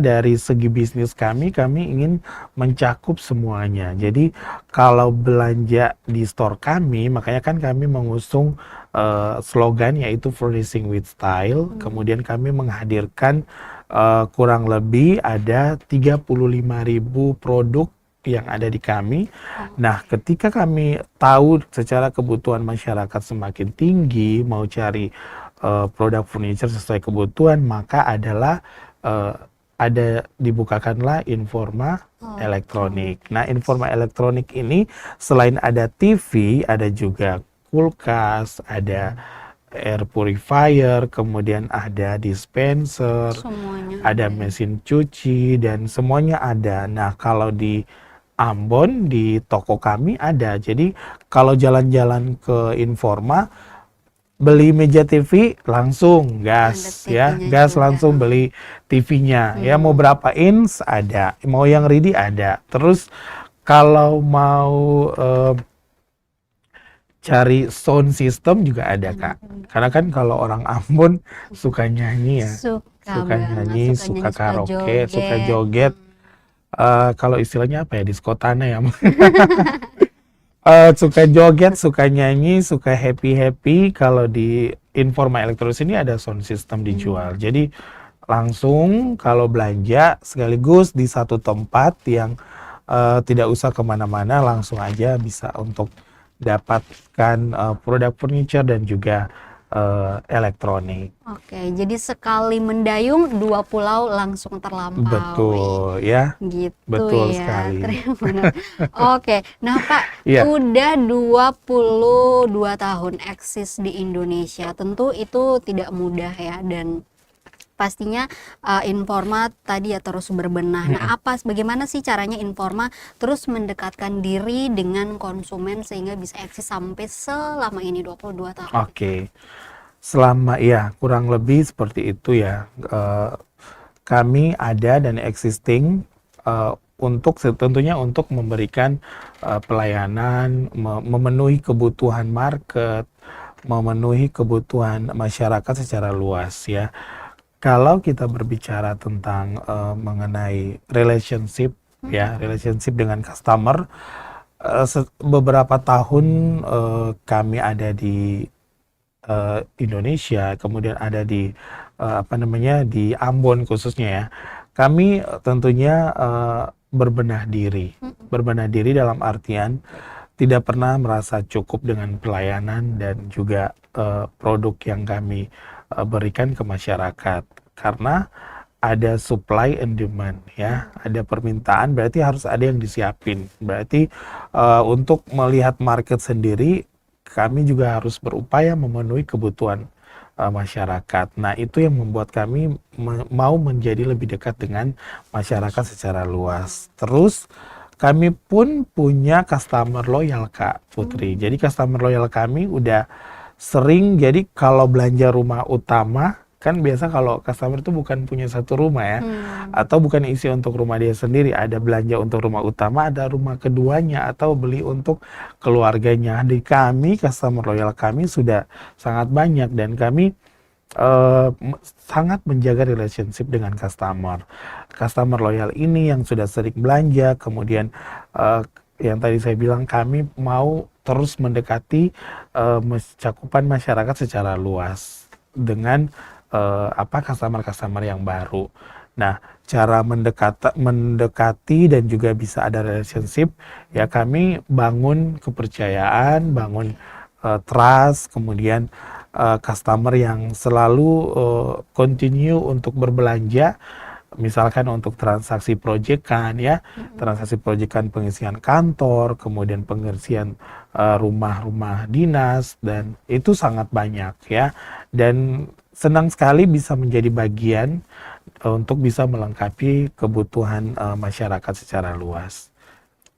dari segi bisnis kami ingin mencakup semuanya. Jadi kalau belanja di store kami, makanya kan kami mengusung slogan yaitu Furnishing with Style. Kemudian kami menghadirkan kurang lebih ada 35.000 produk yang ada di kami. Nah, ketika kami tahu secara kebutuhan masyarakat semakin tinggi, mau cari produk furniture sesuai kebutuhan, maka eh, dibukakanlah Informa Elektronik. Nah, Informa Elektronik ini selain ada TV, ada juga kulkas, ada air purifier, kemudian ada dispenser, Semuanya ada ada ya. mesin cuci, dan semuanya ada. Nah, kalau di Ambon, di toko kami ada. Jadi kalau jalan-jalan ke Informa, beli meja TV langsung Ada gas ya, TV-nya gas juga. langsung beli TV-nya. Ya mau berapa inch ada, mau yang ready ada. Terus kalau mau cari sound system juga ada, Kak. Karena kan kalau orang Ambon suka nyanyi ya, Suka suka banget, nyanyi, suka suka nyanyi, suka karaoke, suka joget. joget. Kalau istilahnya apa ya, diskotana ya. Suka joget, suka nyanyi, suka happy-happy. Kalau di Informa Elektronik ini ada sound system dijual. Jadi langsung kalau belanja sekaligus di satu tempat yang tidak usah kemana-mana, langsung aja bisa untuk dapatkan produk furniture dan juga elektronik. Oke, jadi sekali mendayung dua pulau langsung terlampaui. Betul ya, Gitu betul ya, sekali. benar. Oke, nah Pak, Iya. udah 22 tahun eksis di Indonesia. Tentu itu tidak mudah ya, dan pastinya Informa tadi ya terus berbenah. Nah, bagaimana sih caranya Informa terus mendekatkan diri dengan konsumen sehingga bisa eksis sampai selama ini 22 tahun? Oke. Selama ya kurang lebih seperti itu ya. Kami ada dan existing untuk tentunya untuk memberikan pelayanan, memenuhi kebutuhan market, memenuhi kebutuhan masyarakat secara luas ya. Kalau kita berbicara tentang mengenai relationship ya, relationship dengan customer, beberapa tahun kami ada di Indonesia, kemudian ada di di Ambon khususnya ya. Kami tentunya berbenah diri dalam artian tidak pernah merasa cukup dengan pelayanan dan juga produk yang kami berikan ke masyarakat, karena ada supply and demand ya, ada permintaan berarti harus ada yang disiapin. Berarti untuk melihat market sendiri, kami juga harus berupaya memenuhi kebutuhan masyarakat. Nah, itu yang membuat kami mau menjadi lebih dekat dengan masyarakat secara luas. Terus kami pun punya customer loyal, Kak Putri. Jadi customer loyal kami udah sering, jadi kalau belanja rumah utama, kan biasa kalau customer itu bukan punya satu rumah ya, atau bukan isi untuk rumah dia sendiri, ada belanja untuk rumah utama, ada rumah keduanya, atau beli untuk keluarganya. Di kami, customer loyal kami sudah sangat banyak, dan kami sangat menjaga relationship dengan customer. Customer loyal ini yang sudah sering belanja, kemudian yang tadi saya bilang, kami mau terus mendekati cakupan masyarakat secara luas dengan customer-customer yang baru. Nah, cara mendekati dan juga bisa ada relationship ya, kami bangun kepercayaan, bangun trust, kemudian customer yang selalu continue untuk berbelanja, misalkan untuk transaksi proyekan ya, transaksi proyekan pengisian kantor, kemudian pengisian rumah-rumah dinas, dan itu sangat banyak ya, dan senang sekali bisa menjadi bagian untuk bisa melengkapi kebutuhan masyarakat secara luas.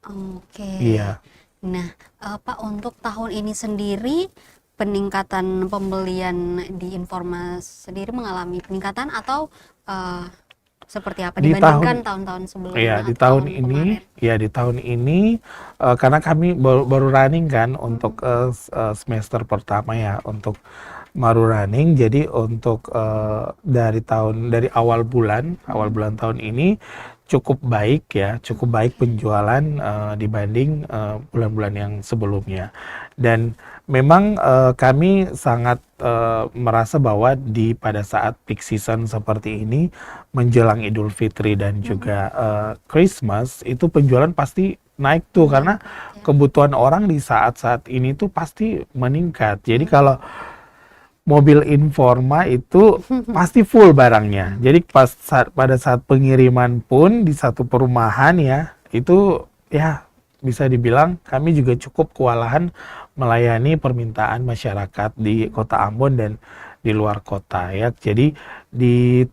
Oke. Iya. Nah, Pak, untuk tahun ini sendiri peningkatan pembelian di Informa sendiri mengalami peningkatan atau seperti apa Di dibandingkan tahun-tahun sebelumnya Ya, atau di tahun tahun ini, kemarin? karena kami baru running kan untuk semester pertama ya, untuk baru running. Jadi untuk dari awal bulan tahun ini cukup baik ya, cukup baik penjualan dibanding bulan-bulan yang sebelumnya. Dan memang kami sangat merasa bahwa pada saat peak season seperti ini menjelang Idul Fitri dan juga Christmas itu penjualan pasti naik tuh karena kebutuhan orang di saat-saat ini tuh pasti meningkat. Jadi kalau mobil Informa itu pasti full barangnya. Jadi pada saat pengiriman pun di satu perumahan ya, itu ya bisa dibilang kami juga cukup kewalahan melayani permintaan masyarakat di Kota Ambon dan di luar kota ya. Jadi di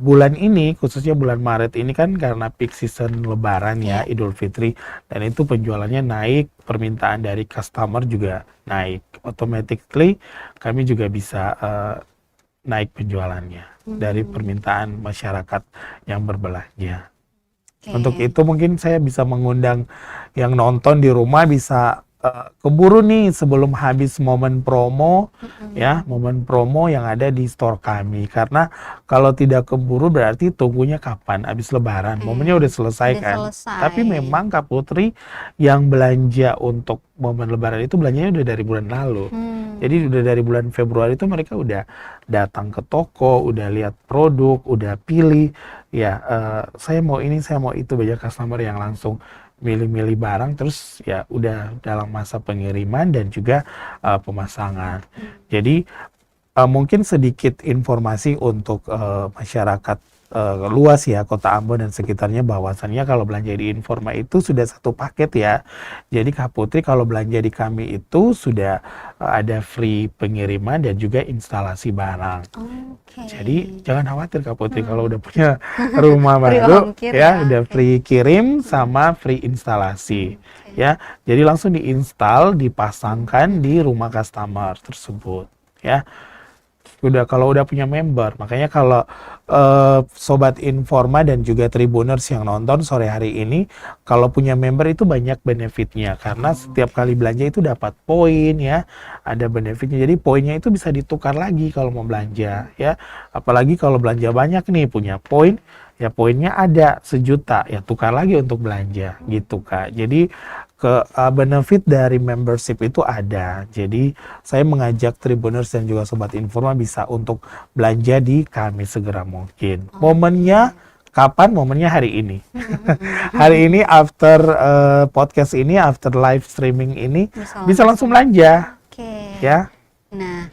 bulan ini, khususnya bulan Maret ini kan karena peak season Lebaran ya, Idul Fitri, dan itu penjualannya naik, permintaan dari customer juga naik. Automatically kami juga bisa naik penjualannya dari permintaan masyarakat yang berbelanja. Untuk itu mungkin saya bisa mengundang yang nonton di rumah bisa keburu nih sebelum habis momen promo ya, momen promo yang ada di store kami. Karena kalau tidak keburu berarti tunggunya kapan? Habis Lebaran. Momennya udah selesai kan. Tapi memang Kak Putri yang belanja untuk momen Lebaran itu belanjanya udah dari bulan lalu. Jadi udah dari bulan Februari itu mereka udah datang ke toko, udah lihat produk, udah pilih. Ya, saya mau ini, saya mau itu. Banyak customer yang langsung milih-milih barang, terus ya udah dalam masa pengiriman dan juga pemasangan. Jadi mungkin sedikit informasi untuk masyarakat luas ya, Kota Ambon dan sekitarnya, bahwasannya kalau belanja di Informa itu sudah satu paket ya. Jadi Kak Putri kalau belanja di kami itu sudah ada free pengiriman dan juga instalasi barang. Jadi jangan khawatir Kak Putri kalau udah punya rumah baru ya, udah free kirim sama free instalasi ya. Jadi langsung diinstal, dipasangkan di rumah customer tersebut ya. Kalau udah punya member. Makanya kalau Sobat Informa dan juga Tribuners yang nonton sore hari ini, kalau punya member itu banyak benefitnya. Karena setiap kali belanja itu dapat poin ya, ada benefitnya. Jadi poinnya itu bisa ditukar lagi kalau mau belanja ya. Apalagi kalau belanja banyak nih, punya poin, ya poinnya ada 1 juta, ya tukar lagi untuk belanja gitu Kak. Jadi benefit dari membership itu ada. Jadi saya mengajak Tribuners dan juga Sobat Informa bisa untuk belanja di kami segera mungkin. Momennya kapan? Momennya hari ini. Hari ini after podcast ini, after live streaming ini bisa langsung belanja. Ya. Nah,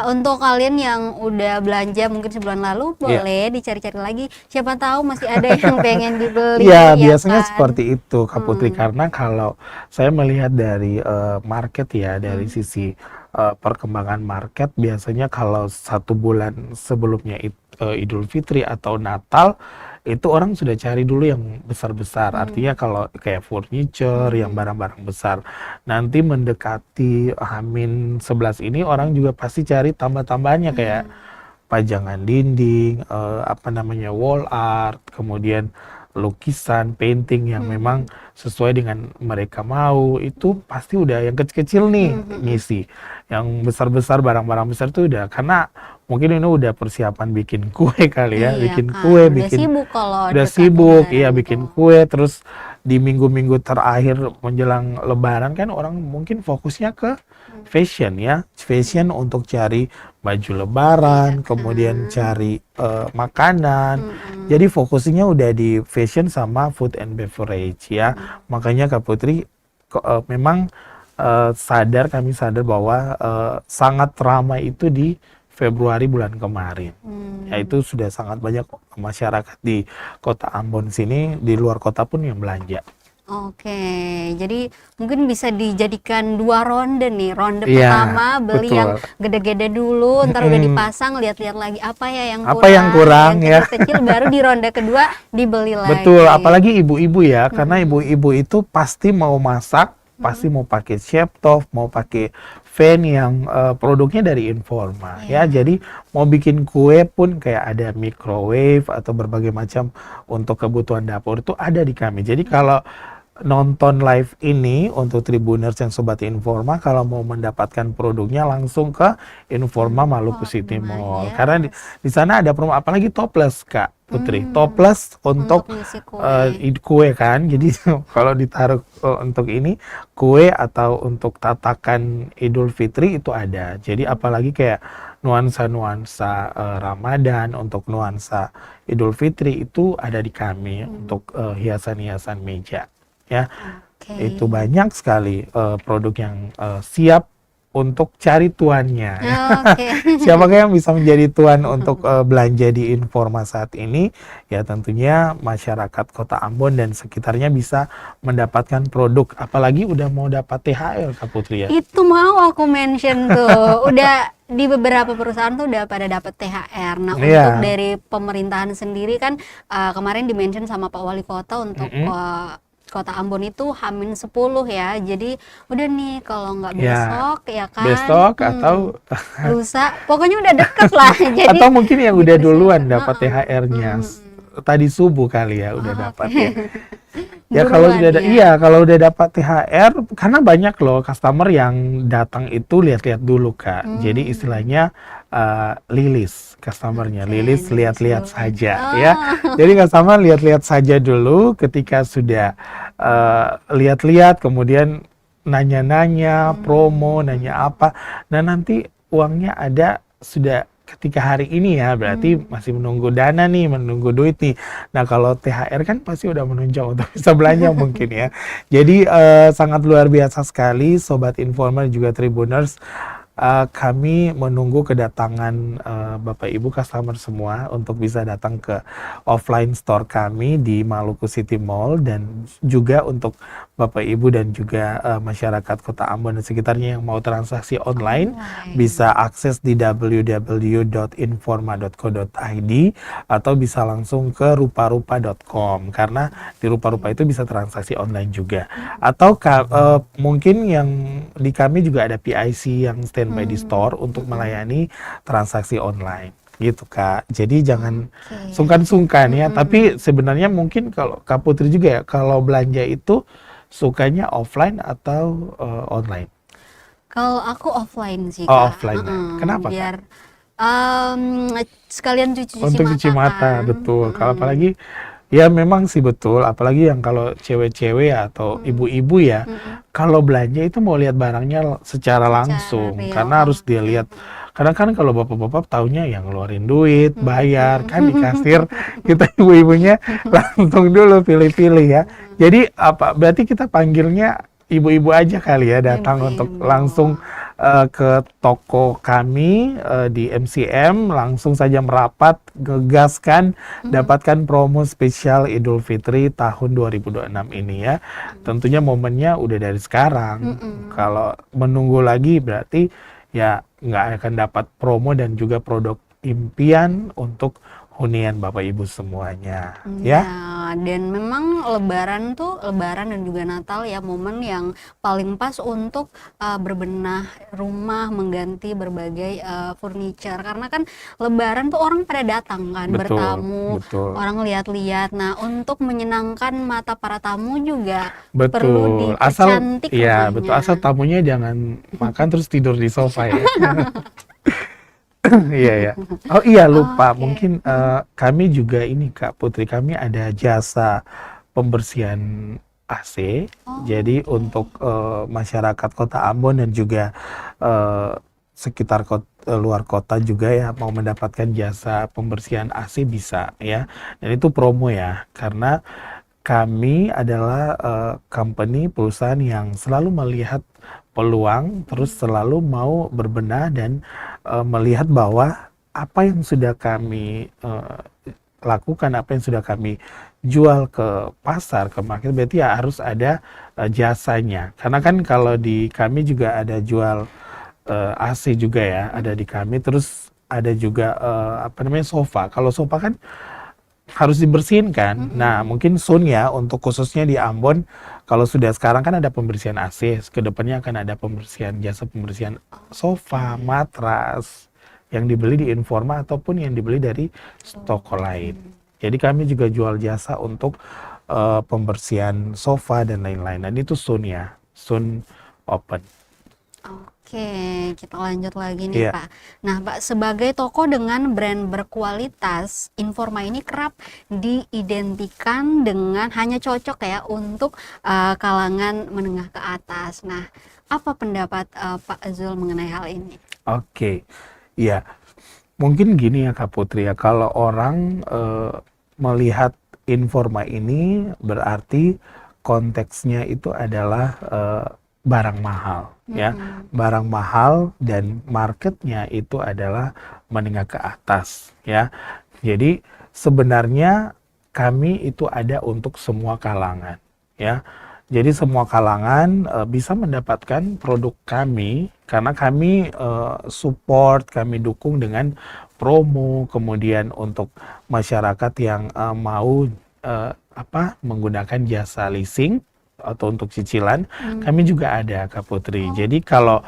untuk kalian yang udah belanja mungkin sebulan lalu, boleh dicari-cari lagi. Siapa tahu masih ada yang pengen dibeli. Ya, biasanya kan? Seperti itu Kak Putri. Karena kalau saya melihat dari market ya, dari sisi perkembangan market, biasanya kalau 1 bulan sebelumnya Idul Fitri atau Natal, itu orang sudah cari dulu yang besar-besar. Artinya kalau kayak furniture, yang barang-barang besar. Nanti mendekati H-11 ini orang juga pasti cari tambah-tambahannya kayak pajangan dinding, wall art, kemudian lukisan, painting yang memang sesuai dengan mereka mau. Itu pasti udah yang kecil-kecil nih ngisi. Yang besar-besar, barang-barang besar tuh udah, karena mungkin ini udah persiapan bikin kue kali ya, bikin kue, udah sibuk ya, bikin kue. Terus di minggu-minggu terakhir menjelang Lebaran kan orang mungkin fokusnya ke fashion ya, fashion untuk cari baju Lebaran, kemudian cari makanan. Jadi fokusnya udah di fashion sama food and beverage ya. Makanya Kak Putri memang kami sadar bahwa sangat ramai itu di Februari bulan kemarin. Yaitu sudah sangat banyak masyarakat di Kota Ambon sini, di luar kota pun yang belanja. Jadi mungkin bisa dijadikan 2 ronde nih. Ronde pertama beli yang gede-gede dulu, ntar udah dipasang, lihat-lihat lagi apa ya yang kurang, yang kecil baru di ronde kedua dibeli lagi. Betul, apalagi ibu-ibu ya, karena ibu-ibu itu pasti mau masak pasti mau pakai shape top, mau pakai fan yang produknya dari Informa ya. Jadi mau bikin kue pun kayak ada microwave atau berbagai macam untuk kebutuhan dapur itu ada di kami. Jadi kalau nonton live ini untuk Tribuners yang Sobat Informa, kalau mau mendapatkan produknya langsung ke Informa Maluku City Mall. Karena di sana ada promo, apalagi toples Kak Putri. Toples untuk ngisi kue. kue kan. Jadi kalau ditaruh untuk ini kue atau untuk tatakan Idul Fitri itu ada. Jadi apalagi kayak nuansa-nuansa Ramadan, untuk nuansa Idul Fitri itu ada di kami untuk hiasan-hiasan meja. Ya, itu banyak sekali produk yang siap untuk cari tuannya. Siapakah yang bisa menjadi tuan untuk belanja di Informa saat ini? Ya tentunya masyarakat Kota Ambon dan sekitarnya bisa mendapatkan produk. Apalagi udah mau dapat THR Kak Putri ya. Itu mau aku mention tuh. Udah di beberapa perusahaan tuh udah pada dapat THR. Nah, untuk dari pemerintahan sendiri kan kemarin di-mention sama Pak Wali Kota untuk Kota Ambon itu H-10 ya. Jadi udah nih kalau nggak besok ya kan. Besok atau lusa. Pokoknya udah deket lah. Jadi atau mungkin yang udah duluan dapat THR-nya. Tadi subuh kali ya udah dapat ya. Ya kalau udah kalau udah dapat THR, karena banyak loh customer yang datang itu lihat-lihat dulu Kak. Jadi istilahnya lilis customernya, lilis lihat-lihat saja ya. Jadi customer lihat-lihat saja dulu, ketika sudah lihat-lihat kemudian nanya-nanya promo, nanya apa. Nah nanti uangnya ada sudah ketika hari ini ya, berarti masih menunggu dana nih, menunggu duit nih. Nah kalau THR kan pasti udah menunjang untuk bisa belanja mungkin ya. Jadi sangat luar biasa sekali Sobat Informa juga Tribuners. Kami menunggu kedatangan Bapak Ibu customer semua untuk bisa datang ke offline store kami di Maluku City Mall, dan juga untuk Bapak Ibu dan juga masyarakat Kota Ambon dan sekitarnya yang mau transaksi online bisa akses di www.informa.co.id atau bisa langsung ke rupa-rupa.com, karena di Rupa-Rupa itu bisa transaksi online juga. Atau mungkin yang di kami juga ada PIC yang standby di store untuk melayani transaksi online gitu Kak. Jadi jangan sungkan-sungkan ya. Tapi sebenarnya mungkin kalau Kak Putri juga ya, kalau belanja itu sukanya offline atau online? Kalau aku offline sih Kak. Offline. Kenapa biar Kak? sekalian cuci Untuk cuci mata, betul. Kalau apalagi ya memang sih betul, apalagi yang kalau cewek-cewek atau ibu-ibu ya, kalau belanja itu mau lihat barangnya secara langsung, karena harus dia lihat. Kadang kan kalau bapak-bapak taunya yang ngeluarin duit, bayar kan di kasir, kita ibu-ibunya langsung dulu pilih-pilih ya. Jadi berarti kita panggilnya ibu-ibu aja kali ya, datang untuk langsung ke toko kami di MCM, langsung saja merapat, ngegaskan, dapatkan promo spesial Idul Fitri tahun 2026 ini ya. Tentunya momennya udah dari sekarang. Kalau menunggu lagi berarti ya nggak akan dapat promo dan juga produk impian untuk hunian Bapak Ibu semuanya ya. Dan memang Lebaran dan juga Natal ya, momen yang paling pas untuk berbenah rumah, mengganti berbagai furniture, karena kan Lebaran tuh orang pada datang kan, bertamu, orang lihat-lihat. Nah untuk menyenangkan mata para tamu juga perlu dipercantik rumahnya. Betul, asal tamunya jangan makan terus tidur di sofa ya. Iya ya. Oh iya lupa, mungkin kami juga ini Kak Putri, kami ada jasa pembersihan AC. Jadi untuk masyarakat Kota Ambon dan juga sekitar luar kota juga ya, mau mendapatkan jasa pembersihan AC bisa ya. Dan itu promo ya, karena kami adalah company, perusahaan yang selalu melihat peluang, terus selalu mau berbenah dan melihat bahwa apa yang sudah kami lakukan, apa yang sudah kami jual ke pasar, ke market, berarti ya harus ada jasanya. Karena kan kalau di kami juga ada jual AC juga ya, ada di kami, terus ada juga sofa. Kalau sofa kan harus dibersihin kan. Nah, mungkin soon ya untuk khususnya di Ambon, kalau sudah sekarang kan ada pembersihan AC, kedepannya akan ada pembersihan jasa pembersihan sofa, matras yang dibeli di Informa ataupun yang dibeli dari toko lain. Jadi kami juga jual jasa untuk pembersihan sofa dan lain-lain. Dan itu soon ya, soon open. Oke, kita lanjut lagi nih Iya. Pak. Nah Pak, sebagai toko dengan brand berkualitas, Informa ini kerap diidentikan dengan hanya cocok ya untuk kalangan menengah ke atas. Nah, apa pendapat Pak Zul mengenai hal ini? Oke, iya. Mungkin gini ya Kak Putri ya, kalau orang melihat Informa ini berarti konteksnya itu adalah barang mahal ya, barang mahal dan marketnya itu adalah menengah ke atas ya. Jadi sebenarnya kami itu ada untuk semua kalangan ya. Jadi semua kalangan bisa mendapatkan produk kami karena kami support, kami dukung dengan promo, kemudian untuk masyarakat yang mau menggunakan jasa leasing atau untuk cicilan, kami juga ada Kak Putri. Jadi kalau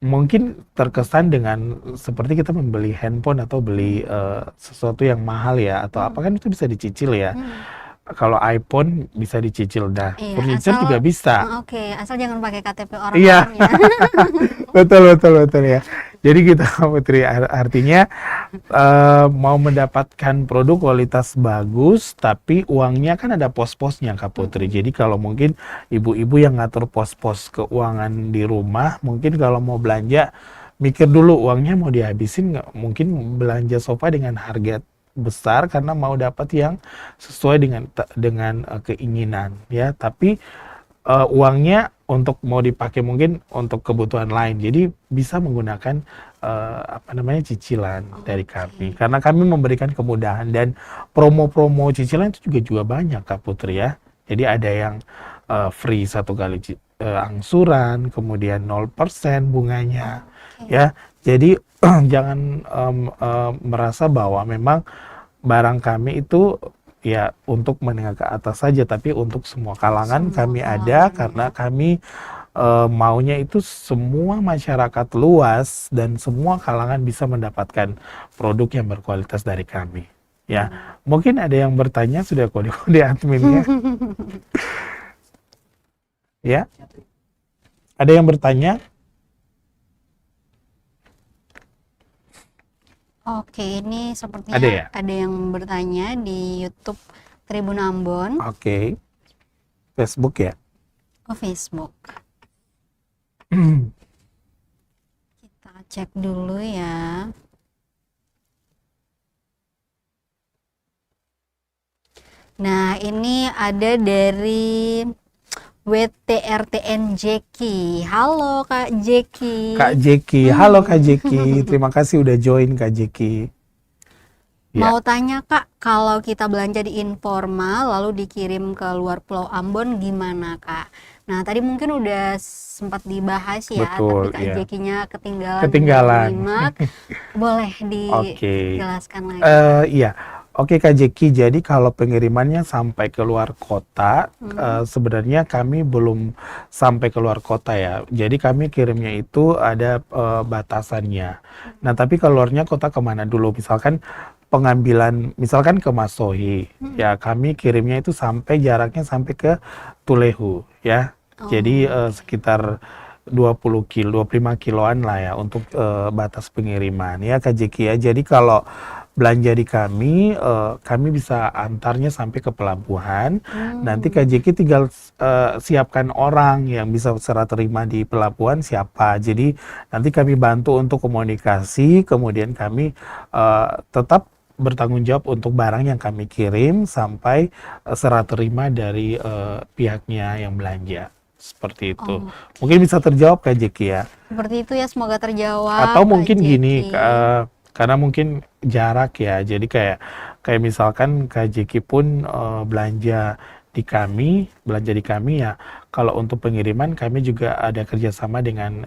mungkin terkesan dengan seperti kita membeli handphone atau beli sesuatu yang mahal ya atau apa kan itu bisa dicicil ya. Kalau iPhone bisa dicicil dah, Iya, furniture juga bisa. Oke, asal jangan pakai KTP Iya. orang-orang ya. Betul ya. Jadi kita Putri artinya mau mendapatkan produk kualitas bagus, tapi uangnya kan ada pos-posnya Kak Putri. Jadi kalau mungkin ibu-ibu yang ngatur pos-pos keuangan di rumah, mungkin kalau mau belanja mikir dulu uangnya mau dihabisin nggak? Mungkin belanja sofa dengan harga besar karena mau dapat yang sesuai dengan keinginan ya. Tapi uangnya untuk mau dipakai mungkin untuk kebutuhan lain. Jadi bisa menggunakan cicilan dari kami. Karena kami memberikan kemudahan dan promo-promo cicilan itu juga banyak Kak Putri ya. Jadi ada yang free 1 kali angsuran, kemudian 0% bunganya ya. Jadi jangan merasa bahwa memang barang kami itu ya untuk menengah ke atas saja, tapi untuk semua kalangan kami ada karena kami maunya itu semua masyarakat luas dan semua kalangan bisa mendapatkan produk yang berkualitas dari kami. Ya, mungkin ada yang bertanya sudah kode-kode adminnya. Ya, ada yang bertanya? Oke, ini sepertinya Ada ya? ada yang bertanya di YouTube Tribun Ambon. Oke. Facebook ya? Oh, Facebook. Kita cek dulu ya. Nah, ini ada dari WTRTN Jeki. Halo Kak Jeki. Kak Jeki, halo Kak Jeki, terima kasih udah join Kak Jeki. Ya. Mau tanya Kak, kalau kita belanja di Informa lalu dikirim ke luar Pulau Ambon gimana Kak? Nah tadi mungkin udah sempat dibahas ya, Betul, tapi Kak iya. Jekinya ketinggalan. Ketinggalan. menyimak. Boleh Oke. dijelaskan lagi? Iya, oke Kak Jeki, jadi kalau pengirimannya sampai ke luar kota, sebenarnya kami belum sampai ke luar kota ya. Jadi kami kirimnya itu ada batasannya. Nah tapi keluarnya kota kemana dulu? Misalkan pengambilan, misalkan ke Masohi, ya kami kirimnya itu jaraknya sampai ke Tulehu ya. Jadi sekitar 20 kilo, 25 kiloan lah ya untuk batas pengiriman ya Kak Jeki ya. Jadi kalau belanja di kami bisa antarnya sampai ke pelabuhan. Nanti Kak Jeki tinggal siapkan orang yang bisa serah terima di pelabuhan siapa. Jadi nanti kami bantu untuk komunikasi, kemudian kami tetap bertanggung jawab untuk barang yang kami kirim sampai serah terima dari pihaknya yang belanja. Seperti itu. Mungkin bisa terjawab Kak Jeki ya. Seperti itu ya, semoga terjawab. Atau Kak mungkin gini, Jeki. karena mungkin jarak ya. Jadi kayak misalkan Kak Jeki pun belanja di kami ya. Kalau untuk pengiriman kami juga ada kerjasama dengan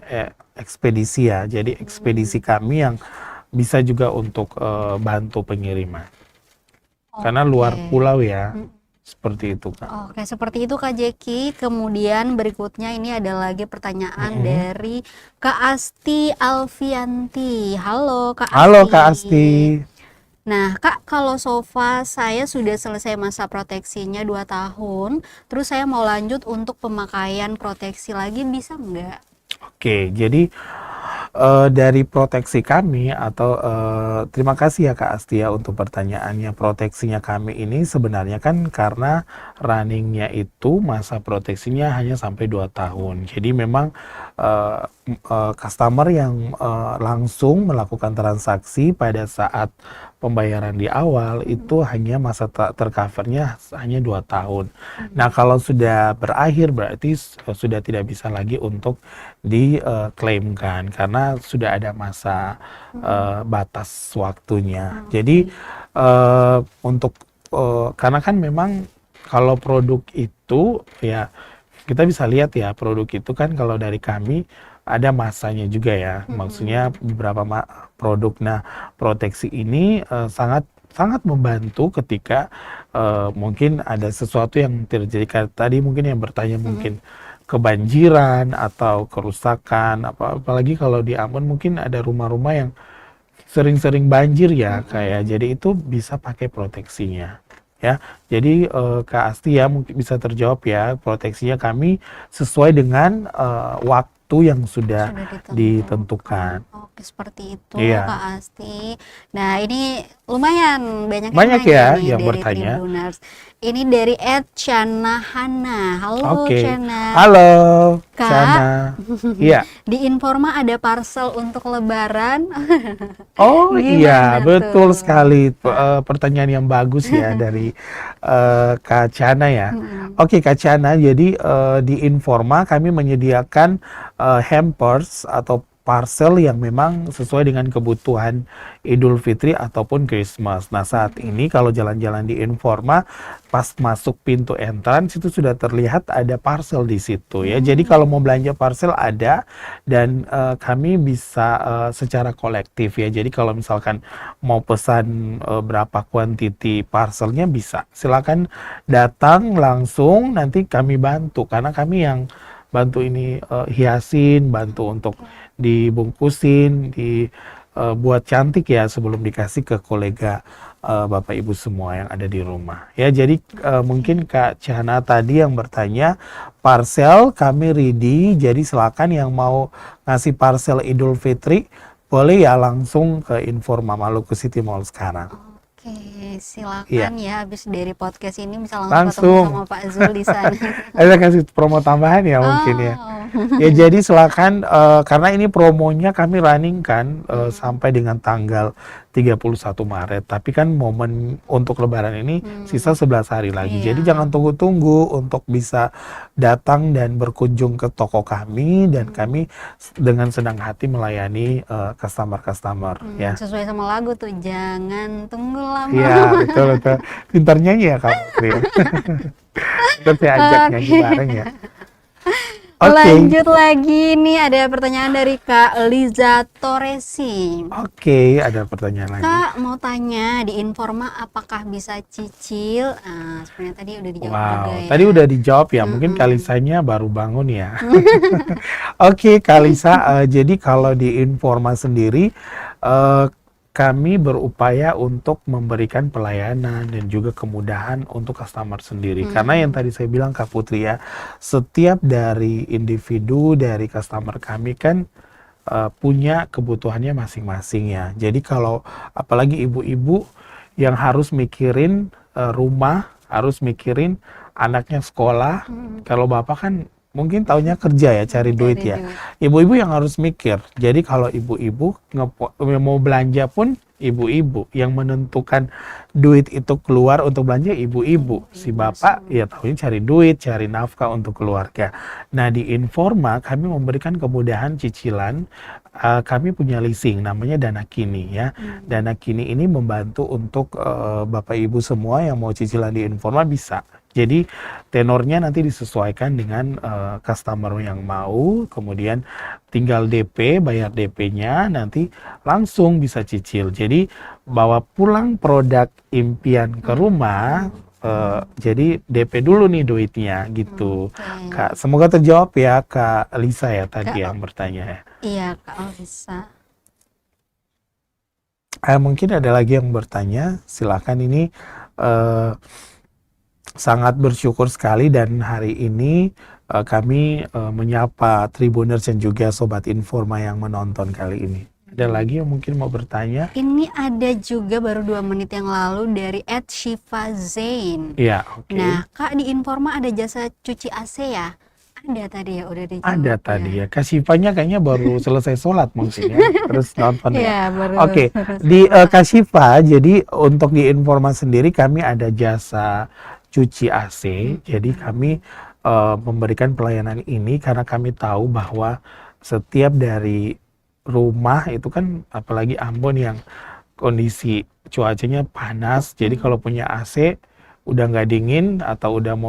ekspedisi ya. Jadi ekspedisi kami yang bisa juga untuk bantu pengiriman. karena luar Oke. pulau ya. Mm. Seperti itu, Kak. Oke, seperti itu Kak Jeki. Kemudian berikutnya ini ada lagi pertanyaan Mm-mm. dari Kak Asti Alfianti. Halo Kak Halo Asti. Kak Asti. Nah, Kak, kalau sofa saya sudah selesai masa proteksinya 2 tahun, terus saya mau lanjut untuk pemakaian proteksi lagi, bisa nggak? Oke, jadi dari proteksi kami atau terima kasih ya Kak Asti ya untuk pertanyaannya. Proteksinya kami ini sebenarnya kan karena runningnya itu masa proteksinya hanya sampai 2 tahun. Jadi memang customer yang langsung melakukan transaksi pada saat pembayaran di awal itu hanya masa tercovernya hanya 2 tahun. Nah, kalau sudah berakhir berarti sudah tidak bisa lagi untuk diklaimkan karena sudah ada masa batas waktunya. Jadi untuk karena kan memang kalau produk itu ya kita bisa lihat ya produk itu kan kalau dari kami ada masanya juga ya. Maksudnya beberapa produk. Nah, proteksi ini sangat sangat membantu ketika mungkin ada sesuatu yang terjadi. Kayak tadi mungkin yang bertanya mungkin kebanjiran atau kerusakan, apalagi kalau di Ambon mungkin ada rumah-rumah yang sering-sering banjir ya kayak. Jadi itu bisa pakai proteksinya. Ya, jadi Kak Asti ya mungkin bisa terjawab ya proteksinya kami sesuai dengan waktu yang sudah Sudah ditentukan. Oke, seperti itu Iya, Kak Asti. Nah, ini lumayan banyak yang banyak nanya ya nih yang dari bertanya. Tribuners. Ini dari @Chanahana. Halo Oke, Chana. halo Kak, Shana. Iya. di Informa ada parcel untuk Lebaran. Oh iya, Gimana betul tuh? sekali. Pertanyaan yang bagus ya dari Kak Chana ya. Mm-mm. Oke Kak Chana, jadi di Informa kami menyediakan hampers atau parcel yang memang sesuai dengan kebutuhan Idul Fitri ataupun Christmas. Nah, saat ini kalau jalan-jalan di Informa, pas masuk pintu entrance itu sudah terlihat ada parcel di situ ya. Jadi kalau mau belanja parcel ada dan kami bisa secara kolektif ya. Jadi kalau misalkan mau pesan berapa kuantiti parcelnya bisa. Silakan datang langsung nanti kami bantu karena kami yang bantu ini hiasin, bantu untuk dibungkusin, dibuat cantik ya sebelum dikasih ke kolega Bapak Ibu semua yang ada di rumah. Ya, jadi mungkin Kak Chana tadi yang bertanya parcel kami ready, jadi silakan yang mau ngasih parcel Idul Fitri boleh ya langsung ke Informa Maluku City Mall sekarang. Oke, Iya, silakan ya habis dari podcast ini bisa langsung ketemu langsung. sama Pak Zul di sana. Ada kasih promo tambahan ya mungkin ya. Oh. Ya jadi silakan karena ini promonya kami running kan sampai dengan tanggal 31 Maret. Tapi kan momen untuk Lebaran ini sisa 11 hari lagi. Jadi Iya. jangan tunggu-tunggu untuk bisa datang dan berkunjung ke toko kami dan kami dengan senang hati melayani customer-customer ya. Sesuai sama lagu tuh, jangan tunggu Iya, lama-lama. betul betul. Pintar nyanyi ya kamu, Tri. Ntar saya ajak nyanyi Oke. bareng ya. Oke. Lanjut lagi nih ada pertanyaan dari Kak Liza Torresi. Oke, ada pertanyaan lagi. Kak mau tanya di Informa apakah bisa cicil? Sebenarnya tadi udah dijawab juga Wow, ya. tadi udah dijawab ya. Mungkin Kalisanya baru bangun ya. Oke, Kalisa. Jadi kalau di Informa sendiri, eh, kami berupaya untuk memberikan pelayanan dan juga kemudahan untuk customer sendiri. Karena yang tadi saya bilang Kak Putri ya, setiap dari individu dari customer kami kan punya kebutuhannya masing-masing ya. Jadi kalau apalagi ibu-ibu yang harus mikirin rumah, harus mikirin anaknya sekolah. Kalau bapak kan mungkin taunya kerja ya, cari duit Cari ya. duit. Ibu-ibu yang harus mikir. Jadi kalau ibu-ibu mau belanja pun ibu-ibu yang menentukan duit itu keluar untuk belanja ibu-ibu. Si bapak ya taunya cari duit, cari nafkah untuk keluarga. Nah, di Informa kami memberikan kemudahan cicilan. Kami punya leasing namanya Dana Kini ya. Dana Kini ini membantu untuk Bapak Ibu semua yang mau cicilan di Informa bisa. Jadi tenornya nanti disesuaikan dengan customer yang mau, kemudian tinggal DP, bayar DP-nya, nanti langsung bisa cicil. Jadi bawa pulang produk impian ke rumah, jadi DP dulu nih duitnya gitu. Kak, semoga terjawab ya Kak Lisa ya tadi yang bertanya ya. Iya Kak Alisa. Mungkin ada lagi yang bertanya, silakan ini. Sangat bersyukur sekali dan hari ini kami menyapa Tribuners dan juga Sobat Informa yang menonton kali ini. Ada lagi yang mungkin mau bertanya? Ini ada juga baru 2 menit yang lalu dari @Shifa Zain. Iya, oke. Nah, Kak di Informa ada jasa cuci AC ya? Ada tadi ya, udah dijawab. Ada tadi ya. Kak Shifanya kayaknya baru selesai sholat mungkin ya, terus nonton ya. Iya, baru. Oke, di Kak Shifa, jadi untuk di Informa sendiri kami ada jasa cuci AC. Jadi kami memberikan pelayanan ini karena kami tahu bahwa setiap dari rumah itu kan, apalagi Ambon yang kondisi cuacanya panas, jadi kalau punya AC udah nggak dingin atau udah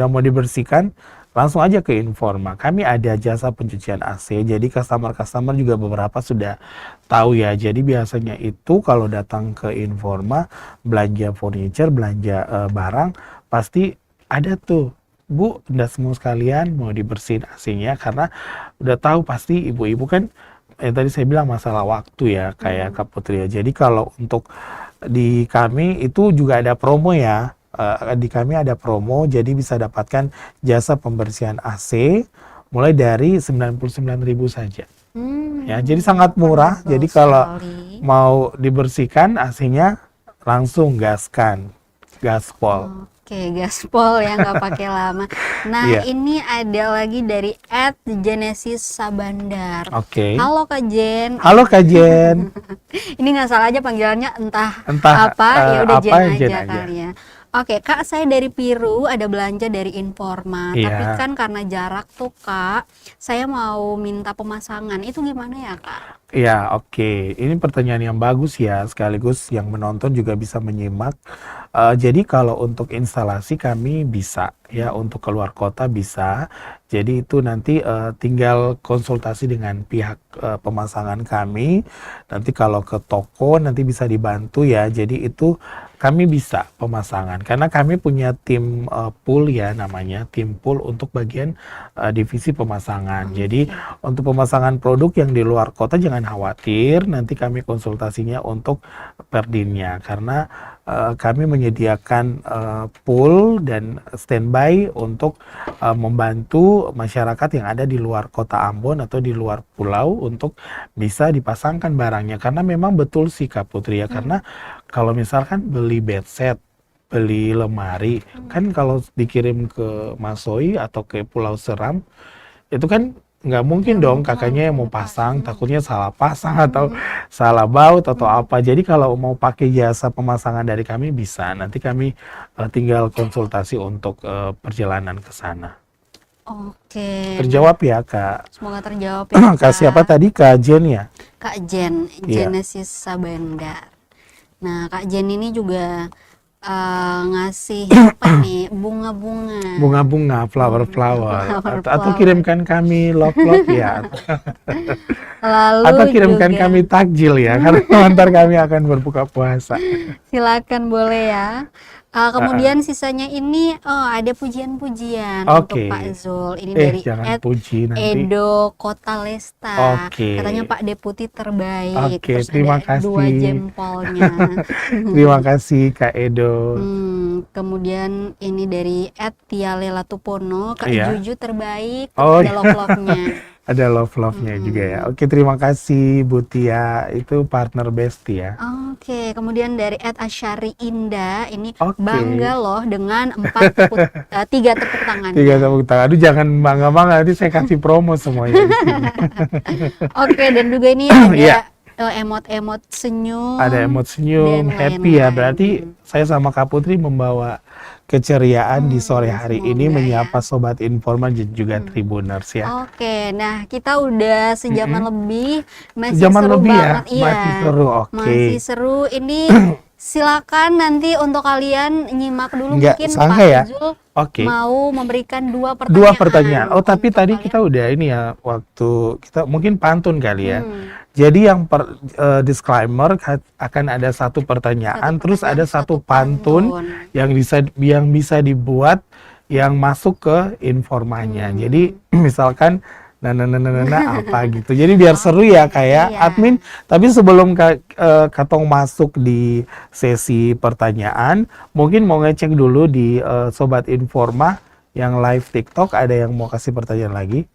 mau dibersihkan, langsung aja ke Informa. Kami ada jasa pencucian AC, jadi customer juga beberapa sudah tahu ya. Jadi biasanya itu kalau datang ke Informa belanja furniture, belanja barang, pasti ada tuh, Bu, Anda semua sekalian mau dibersihin AC-nya, karena udah tahu pasti ibu-ibu kan yang tadi saya bilang masalah waktu ya, kayak Kak Putri ya. Jadi kalau untuk di kami itu juga ada promo ya. Di kami ada promo, jadi bisa dapatkan jasa pembersihan AC mulai dari 99.000 saja. Ya, jadi sangat murah. Jadi kalau mau dibersihkan AC-nya langsung gaskan, gaspol. Oke, gaspol ya, nggak pakai lama. Nah, ini ada lagi dari @Genesis Sabandar. Oke. Halo Kak Jen. Halo Kak Jen. Ini nggak salah aja panggilannya, entah apa, ya udah Jen aja kali ya. Oke, Kak, saya dari Piru, ada belanja dari Informa. Tapi kan karena jarak tuh Kak, saya mau minta pemasangan. Itu gimana ya Kak? Ya, oke. Ini pertanyaan yang bagus ya, sekaligus yang menonton juga bisa menyimak. Jadi kalau untuk instalasi kami bisa ya, untuk keluar kota bisa. Jadi itu nanti tinggal konsultasi dengan pihak pemasangan kami. Nanti kalau ke toko nanti bisa dibantu ya. Jadi itu kami bisa pemasangan karena kami punya tim pool ya, namanya tim pool untuk bagian divisi pemasangan. Jadi untuk pemasangan produk yang di luar kota jangan khawatir, nanti kami konsultasinya untuk Perdinnya, karena kami menyediakan pool dan standby untuk membantu masyarakat yang ada di luar kota Ambon atau di luar pulau untuk bisa dipasangkan barangnya. Karena memang betul sih Kak Putri ya, karena kalau misalkan beli bedset, beli lemari, kan kalau dikirim ke Masoi atau ke Pulau Seram, itu kan nggak mungkin dong kakaknya yang mau pasang, takutnya salah pasang atau salah baut atau apa. Jadi kalau mau pakai jasa pemasangan dari kami bisa, nanti kami tinggal konsultasi untuk perjalanan ke sana. Oke. Terjawab ya Kak? Semoga terjawab ya Kak. Kak siapa tadi? Kak Jen ya? Kak Jen, Genesis Sabandar. Nah, Kak Jen ini juga ngasih apa nih, bunga-bunga, flower. Atau kirimkan kami love ya. Lalu atau kirimkan juga, kami takjil ya, karena ntar kami akan berbuka puasa. Silakan boleh ya. Kemudian sisanya ini ada pujian-pujian untuk Pak Zul. Ini dari Edo Kota Lesta. Katanya Pak Deputi terbaik. Terus terima ada kasih. 2 jempolnya. Terima kasih Kak Edo. Kemudian ini dari @Tialela Tupono, Kak Juju terbaik. Ada love-love-nya. Ada love-nya juga ya. Oke, terima kasih Bu Tia, itu partner Besti ya. Oke, kemudian dari @Asyari Indah, ini bangga loh dengan 3 tepuk tangan. 3 tepuk tangan. Aduh, jangan bangga-bangga, nanti saya kasih promo semuanya di sini. Oke, dan juga ini ada emot-emot senyum. Ada emot senyum, happy ya. Berarti saya sama Kak Putri membawa keceriaan di sore hari ini menyapa Sobat Informa dan juga Tribuners ya. Oke, nah kita udah sejaman lebih, masih sejaman seru lebih banget ya? Masih seru, Masih seru, ini silakan nanti untuk kalian nyimak dulu. Nggak Mungkin sangka Pak ya. Zul Oke. mau memberikan dua Dua pertanyaan. pertanyaan. Oh, tapi untuk tadi kalian. kita udah ini ya, waktu kita mungkin pantun kali ya. Hmm. Jadi yang disclaimer akan ada satu pertanyaan, terus ada satu pantun yang bisa dibuat yang masuk ke informanya. Jadi misalkan apa gitu. Jadi biar seru ya kayak Iya. admin. Tapi sebelum Katong masuk di sesi pertanyaan, mungkin mau ngecek dulu di Sobat Informa yang live TikTok, ada yang mau kasih pertanyaan lagi.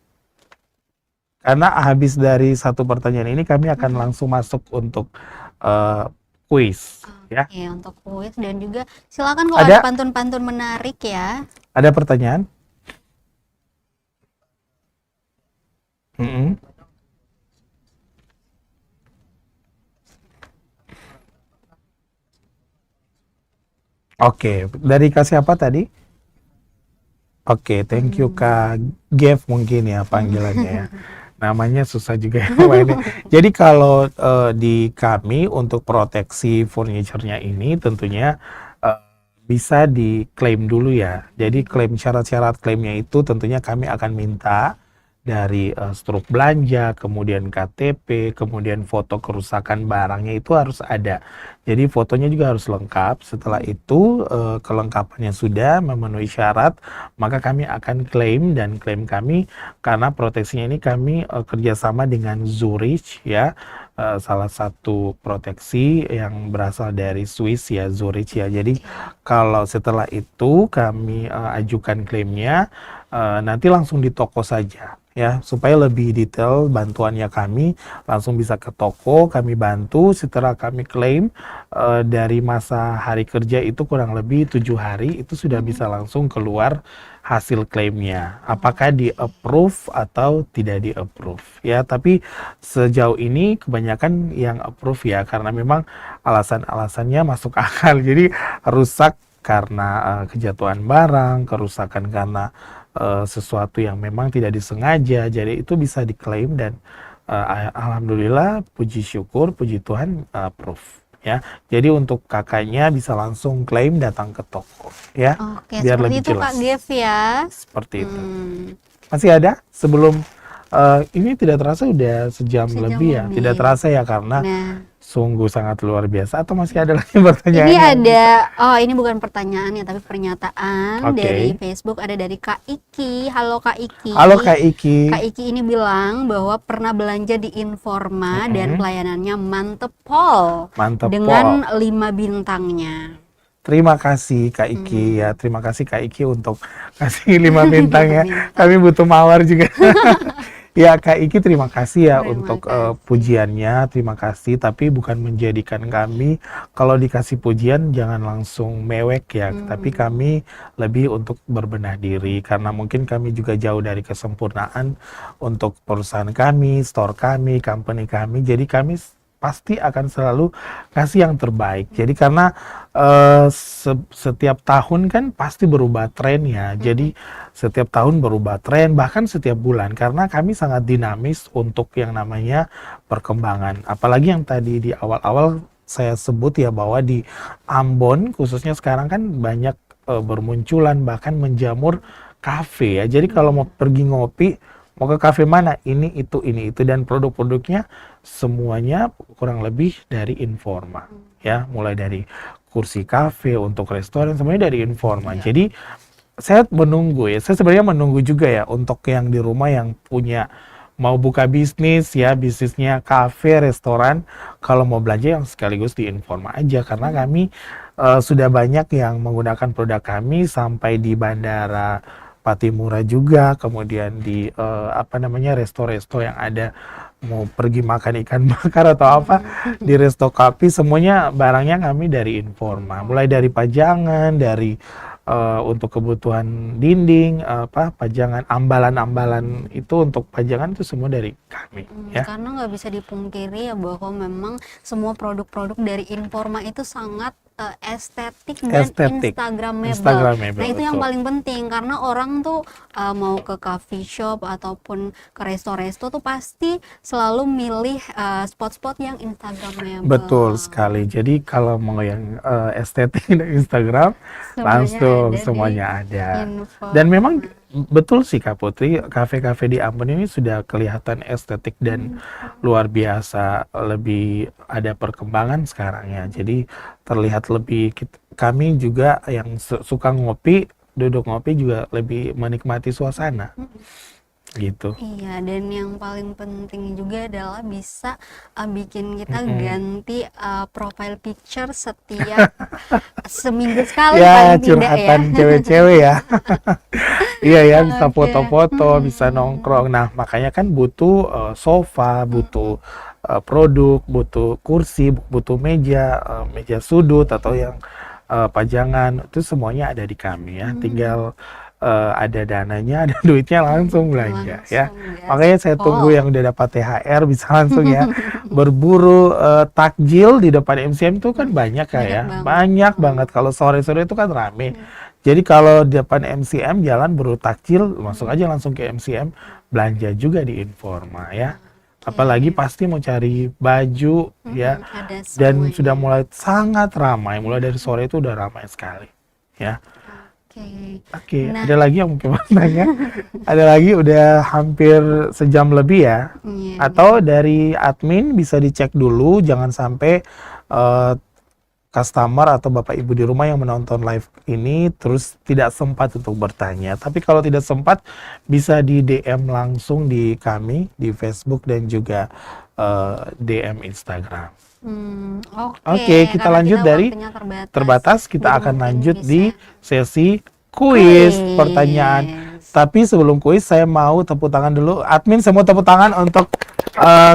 Karena habis dari satu pertanyaan ini kami akan langsung masuk untuk kuis ya. Oke, untuk kuis dan juga silakan kalau ada Ada? pantun-pantun menarik ya. Ada pertanyaan? Mm-mm. Oke, dari Kak siapa tadi? Oke, thank you Kak Gev mungkin ya panggilannya ya. Namanya susah juga ya Pak ini. Jadi kalau di kami untuk proteksi furniture-nya ini tentunya bisa diklaim dulu ya. Jadi klaim syarat-syarat klaimnya itu tentunya kami akan minta dari struk belanja, kemudian KTP, kemudian foto kerusakan barangnya itu harus ada. Jadi fotonya juga harus lengkap. Setelah itu kelengkapannya sudah memenuhi syarat, maka kami akan klaim, dan klaim kami karena proteksinya ini kami kerjasama dengan Zurich ya. Salah satu proteksi yang berasal dari Swiss ya, Zurich ya. Jadi kalau setelah itu kami ajukan klaimnya, nanti langsung di toko saja ya, supaya lebih detail bantuannya kami langsung bisa ke toko, kami bantu. Setelah kami klaim, dari masa hari kerja itu kurang lebih 7 hari itu sudah bisa langsung keluar hasil klaimnya, apakah di approve atau tidak di approve ya. Tapi sejauh ini kebanyakan yang approve ya, karena memang alasan-alasannya masuk akal. Jadi rusak karena kejatuhan barang, kerusakan karena sesuatu yang memang tidak disengaja, jadi itu bisa diklaim. Dan alhamdulillah, puji syukur, puji Tuhan, approve ya. Jadi untuk kakaknya bisa langsung klaim, datang ke toko ya. Oke, Biar seperti lebih itu jelas. Kak Gev ya. Seperti itu. Hmm. Masih ada sebelum ini tidak terasa udah sejam Sejam lebih ya. lebih. Tidak terasa ya karena Nah, sungguh sangat luar biasa. Atau masih ada lagi pertanyaan? ini ada, ini bukan pertanyaan ya, tapi pernyataan Oke. dari Facebook, ada dari Kak Iki. Halo Kak Iki. Halo Kak Iki. Kak Iki ini bilang bahwa pernah belanja di Informa dan pelayanannya mantep pol. Mantep dengan 5 bintangnya. Terima kasih Kak Iki ya. Terima kasih Kak Iki untuk kasih 5 bintang ya. Kami butuh mawar juga. Ya Kak Iki, terima kasih ya Terima untuk kasih. pujiannya. Terima kasih, tapi bukan menjadikan kami kalau dikasih pujian jangan langsung mewek ya. Tapi kami lebih untuk berbenah diri, karena mungkin kami juga jauh dari kesempurnaan untuk perusahaan kami, store kami, company kami. Jadi kami pasti akan selalu kasih yang terbaik. Jadi karena setiap tahun kan pasti berubah tren ya. Jadi setiap tahun berubah tren, bahkan setiap bulan, karena kami sangat dinamis untuk yang namanya perkembangan. Apalagi yang tadi di awal-awal saya sebut ya, bahwa di Ambon khususnya sekarang kan banyak bermunculan bahkan menjamur kafe ya. Jadi kalau mau pergi ngopi, mau ke kafe mana, ini itu, dan produk-produknya semuanya kurang lebih dari Informa ya, mulai dari kursi kafe untuk restoran semuanya dari Informa. Jadi saya menunggu ya, saya sebenarnya menunggu juga ya untuk yang di rumah yang punya mau buka bisnis ya, bisnisnya kafe, restoran, kalau mau belanja yang sekaligus di Informa aja, karena kami sudah banyak yang menggunakan produk kami sampai di bandara Patimura juga, kemudian di resto-resto yang ada, mau pergi makan ikan bakar atau apa di resto kopi, semuanya barangnya kami dari Informa, mulai dari pajangan, dari untuk kebutuhan dinding, pajangan, ambalan-ambalan itu untuk pajangan itu semua dari kami ya. Karena nggak bisa dipungkiri ya bahwa memang semua produk-produk dari Informa itu sangat estetik dan Estetik. instagramable. Instagramable, Nah, itu yang betul. paling penting karena orang tuh mau ke coffee shop ataupun ke resto-resto tuh pasti selalu milih spot-spot yang instagramable. Betul sekali. Jadi kalau mau yang estetik dan Instagram, Semuanya langsung ada di semuanya ada. info. Dan memang betul sih Kak Putri, kafe-kafe di Ambon ini sudah kelihatan estetik dan luar biasa, lebih ada perkembangan sekarang ya. Jadi terlihat lebih, kami juga yang suka ngopi, duduk ngopi juga lebih menikmati suasana gitu. Iya, dan yang paling penting juga adalah bisa bikin kita Mm-mm. ganti profile picture setiap seminggu sekali Ya, paling tidak ya. curhatan cewek-cewek ya. Iya ya, bisa Oke. foto-foto, bisa nongkrong. Nah, makanya kan butuh sofa, butuh produk, butuh kursi, butuh meja, meja sudut atau yang pajangan. Itu semuanya ada di kami ya. Tinggal ada dananya, ada duitnya langsung belanja ya. Langsung Makanya saya tunggu gaspol. yang udah dapat THR bisa langsung ya berburu takjil di depan MCM itu kan banyak Banyak ya. banget. Banyak banget. Kalau sore-sore itu kan rame. Jadi kalau di depan MCM jalan berburu takjil, masuk aja langsung ke MCM, belanja juga di Informa ya. Apalagi pasti mau cari baju ya. Ada Dan semuanya. sudah mulai sangat ramai, mulai dari sore itu udah ramai sekali ya. Oke. Oke, Nah, ada lagi yang mungkin mau tanya? Ada lagi, udah hampir sejam lebih ya. iya, Atau dari admin bisa dicek dulu, jangan sampai eh, customer atau bapak ibu di rumah yang menonton live ini terus tidak sempat untuk bertanya. Tapi kalau tidak sempat, bisa di DM langsung di kami di Facebook dan juga DM Instagram. Oke, Oke, kita karena lanjut dari waktunya terbatas, kita Jadi akan mungkin lanjut bisa di sesi kuis. kuis pertanyaan. Tapi sebelum kuis, saya mau tepuk tangan dulu. Admin, saya mau tepuk tangan untuk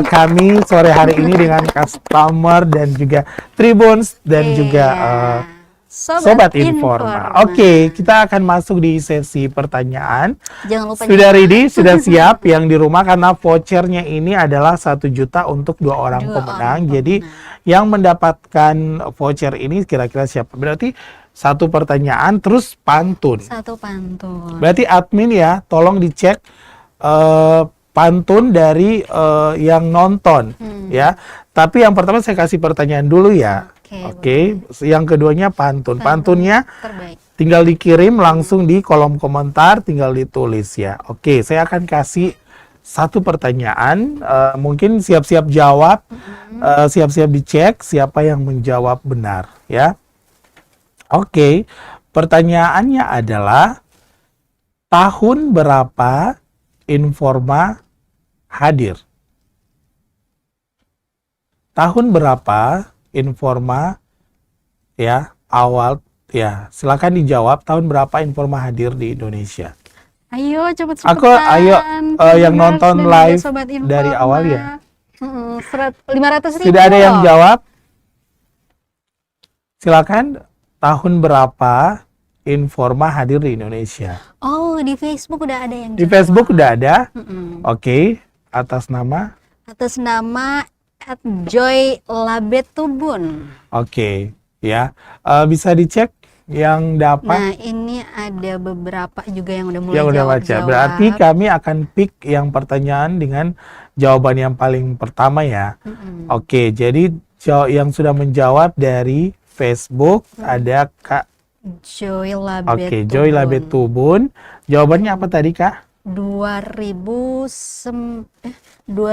kami sore hari ini dengan customer dan juga Tribuns dan juga Iya. Sobat Informa. Oke, kita akan masuk di sesi pertanyaan. Jangan lupa Sudah nyimak. ready, sudah siap yang di rumah karena vouchernya ini adalah 1 juta untuk 2 orang Dua pemenang. orang Jadi yang mendapatkan voucher ini kira-kira siapa? Berarti 1 pertanyaan terus pantun. Satu pantun. Berarti admin ya, tolong dicek pantun dari yang nonton ya. Tapi yang pertama saya kasih pertanyaan dulu ya. Oke, yang keduanya pantun. Pantunnya Terbaik. tinggal dikirim langsung di kolom komentar, tinggal ditulis ya. Oke, saya akan kasih 1 pertanyaan, mungkin siap-siap jawab, siap-siap dicek siapa yang menjawab benar ya. Oke, pertanyaannya adalah tahun berapa Informa hadir? Tahun berapa Informa ya awal ya, silakan dijawab tahun berapa Informa hadir di Indonesia. Ayo cepet-cepetan. Ayo yang Tribunners nonton dan live juga Sobat Informa. dari awal ya. 500.000. Sudah ada yang jawab? Silakan, tahun berapa Informa hadir di Indonesia? Oh, di Facebook udah ada yang Di jawab. Facebook udah ada? Mm-mm. Oke, atas nama? Atas nama @joylabetubun. Oke, ya. Bisa dicek yang dapat? Nah, ini ada beberapa juga yang udah mulai Yang udah baca. jawab. Berarti kami akan pick yang pertanyaan dengan jawaban yang paling pertama ya. Oke, jadi yang sudah menjawab dari Facebook ada Kak. Joylabetubun. Oke, Joylabetubun. Jawabannya apa tadi Kak? 2000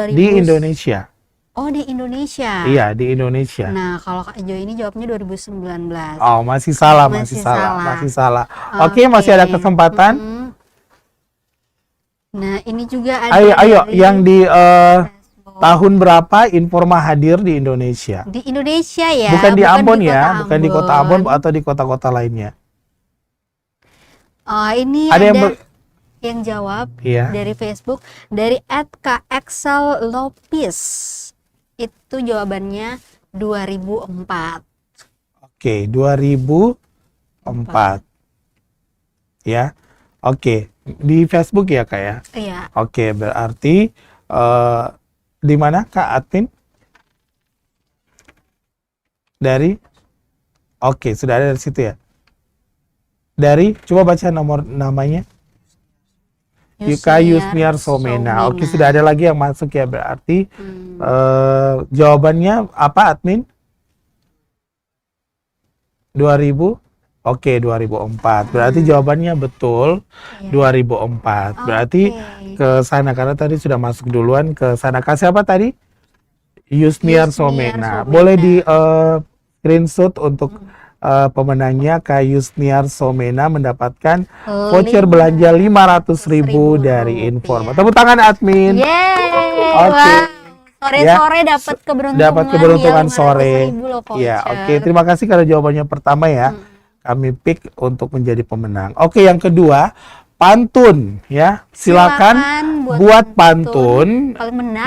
Di Indonesia. Oh, di Indonesia. Iya, di Indonesia. Nah, kalau Kak Joy ini jawabnya 2019. Oh, masih salah, Masih masih salah, salah. masih salah. Oke, masih ada kesempatan. Nah, ini juga ada Ayo, dari yang di Facebook. tahun berapa Informa hadir di Indonesia? Di Indonesia ya, Bukan di Ambon di ya, kota bukan di kota Ambon atau di kota-kota lainnya. Oh, ini Ada ada yang yang jawab Iya. dari Facebook dari @kaexel_lopis. Itu jawabannya 2004. Oke, 2004. Ya. Oke, di Facebook ya Kak ya? Iya. Oke, berarti di mana Kak admin? Dari? Oke, sudah ada dari situ ya. Coba baca namanya. Yuka Yusniar Somena. Oke, sudah ada lagi yang masuk ya, berarti jawabannya apa, admin? 2000? Oke, 2004. Berarti jawabannya betul, 2004. Berarti ke sana, karena tadi sudah masuk duluan ke sana. Kasih apa tadi? Yusniar Somena. Boleh di screenshot untuk pemenangnya. Kak Yusniar Somena mendapatkan voucher belanja 500.000 dari Informa. Tepuk tangan admin. Oke. Sore-sore dapat keberuntungan sore. Ya, oke. Terima kasih karena jawabannya pertama ya. Kami pick untuk menjadi pemenang. Oke, yang kedua, pantun ya. Silakan buat pantun.